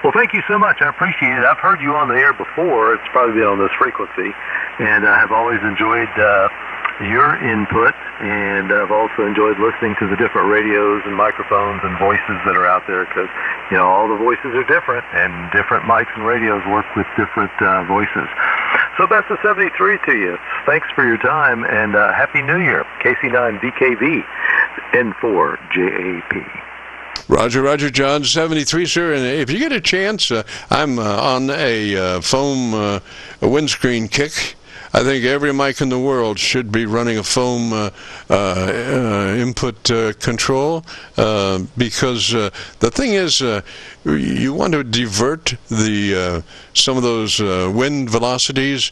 Well, thank you so much. I appreciate it. I've heard you on the air before. It's probably been on this frequency. And I have always enjoyed your input, and I've also enjoyed listening to the different radios and microphones and voices that are out there, because, you know, all the voices are different, and different mics and radios work with different voices. So best of 73 to you. Thanks for your time, and Happy New Year. KC9VKV, N4JAP. Roger, John, 73, sir. And if you get a chance, I'm on a foam windscreen kick. I think every mic in the world should be running a foam input control, because the thing is, you want to divert the some of those wind velocities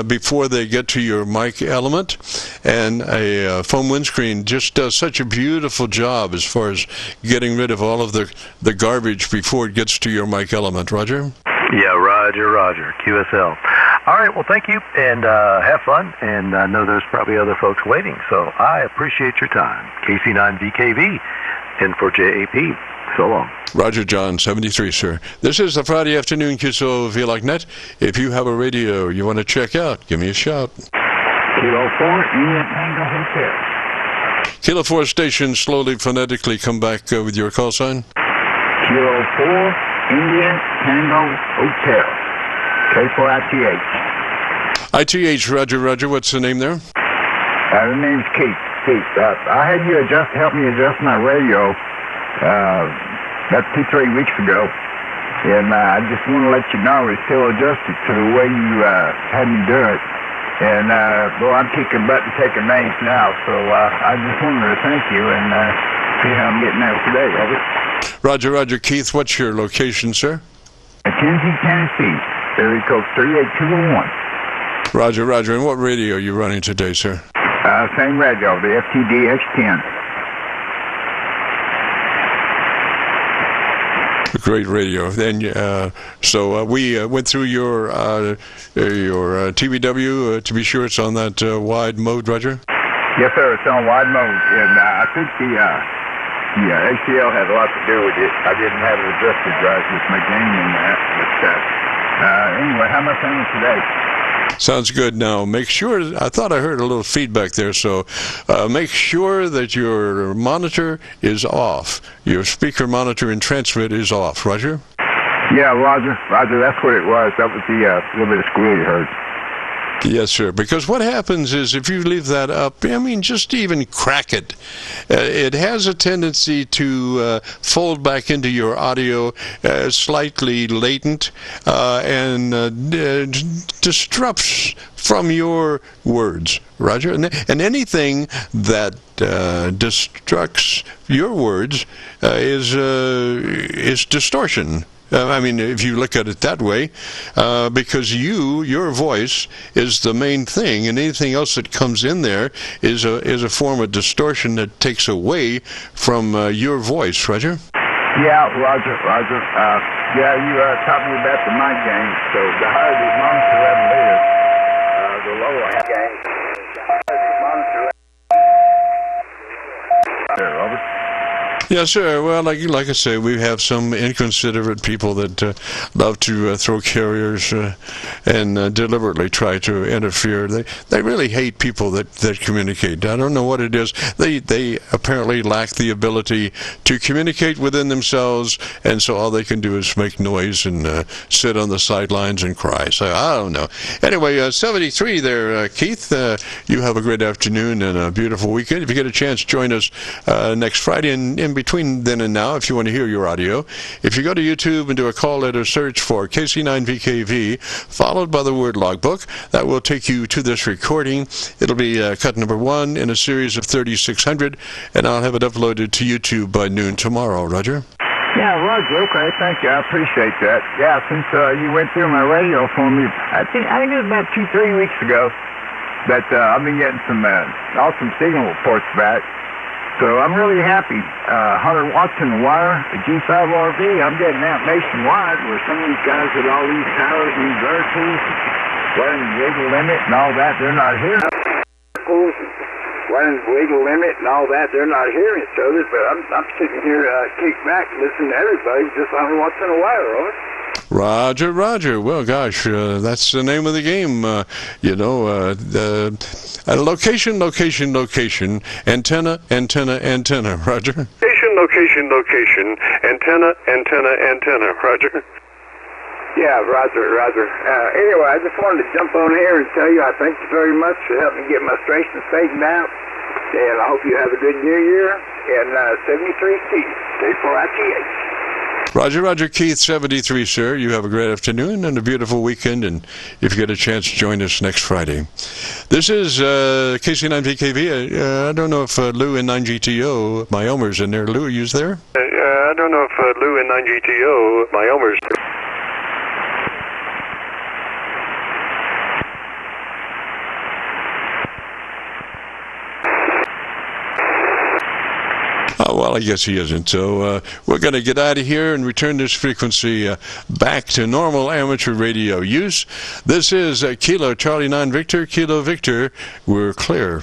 before they get to your mic element, and a foam windscreen just does such a beautiful job as far as getting rid of all of the garbage before it gets to your mic element. Roger? Yeah, Roger, QSL. All right, well, thank you, and have fun, and I know there's probably other folks waiting, so I appreciate your time. KC9VKV, N4JAP. So long. Roger, John, 73, sir. This is the Friday afternoon Qso-Vlog net. If you have a radio you want to check out, give me a shout. Kilo 4, Indian Tango Hotel. Kilo 4 station, slowly, phonetically come back with your call sign. Kilo 4, Indian Tango Hotel. K4ITH. ITH, Roger. What's the name there? The name's Keith. I had you help me adjust my radio about 2-3 weeks ago, and I just want to let you know it's still adjusted to the way you had me do it. And well, I'm kicking butt and taking names now, so I just wanted to thank you and see how I'm getting out today, over. Roger, Roger. Keith, what's your location, sir? Kinsey, Tennessee, area code 38201. Roger, Roger. And what radio are you running today, sir? Same radio, the FTDX10. Great radio. Then, so we went through your TBW to be sure it's on that wide mode, Roger? Yes, sir. It's on wide mode, and I think the ACL had a lot to do with it. I didn't have it adjusted right with my game in that. But anyway, how much am I today? Sounds good. Now, make sure, I thought I heard a little feedback there, so make sure that your monitor is off. Your speaker monitor and transmit is off. Roger? Yeah, Roger. Roger, that's what it was. That was the little bit of squeal you heard. Yes, sir. Because what happens is if you leave that up, I mean, just even crack it, it has a tendency to fold back into your audio slightly latent and disrupts from your words, Roger. And anything that destructs your words is distortion. I mean, if you look at it that way, because your voice is the main thing, and anything else that comes in there is a form of distortion that takes away from your voice, Roger? Yeah, Roger. Yeah, you taught me about the mic gain, so the higher the monitor level is, the lower the gain. There, Robert. Yes, sir. Well, like I say, we have some inconsiderate people that love to throw carriers and deliberately try to interfere. They really hate people that communicate. I don't know what it is. They apparently lack the ability to communicate within themselves, and so all they can do is make noise and sit on the sidelines and cry. So I don't know. Anyway, 73 there, Keith. You have a great afternoon and a beautiful weekend. If you get a chance, join us next Friday in between then and now if you want to hear your audio. If you go to YouTube and do a call letter search for KC9VKV followed by the word logbook, that will take you to this recording. It'll be cut number 1 in a series of 3600, and I'll have it uploaded to YouTube by noon tomorrow. Roger? Yeah, Roger. Okay, thank you. I appreciate that. Yeah, since you went through my radio for me, I think it was about 2-3 weeks ago that I've been getting some awesome signal reports back. So I'm really happy. 100 watts in the wire, the G5RV, I'm getting out nationwide where some of these guys with all these towers and inverters, running the wiggle limit and all that, they're not hearing. Running the wiggle limit and all that, they're not hearing each other, but I'm sitting here kicked back listening to everybody just 100 watts in the wire, right? Roger, Roger. Well, gosh, that's the name of the game. Location, location, location. Antenna, antenna, antenna. Roger. Location, location. Antenna, antenna, antenna. Roger. Yeah, Roger. Anyway, I just wanted to jump on here and tell you I thank you very much for helping me get my station straightened out. And I hope you have a good New Year. And 73C, K4ITH. Roger, Keith, 73, sir. You have a great afternoon and a beautiful weekend, and if you get a chance, join us next Friday. This is KC9VKV. I don't know if Lou in 9GTO, my Elmer's in there. Lou, are you there? I don't know if Lou in 9GTO, my Elmer's there. Well, I guess he isn't. So we're going to get out of here and return this frequency back to normal amateur radio use. This is Kilo Charlie 9 Victor, Kilo Victor. We're clear.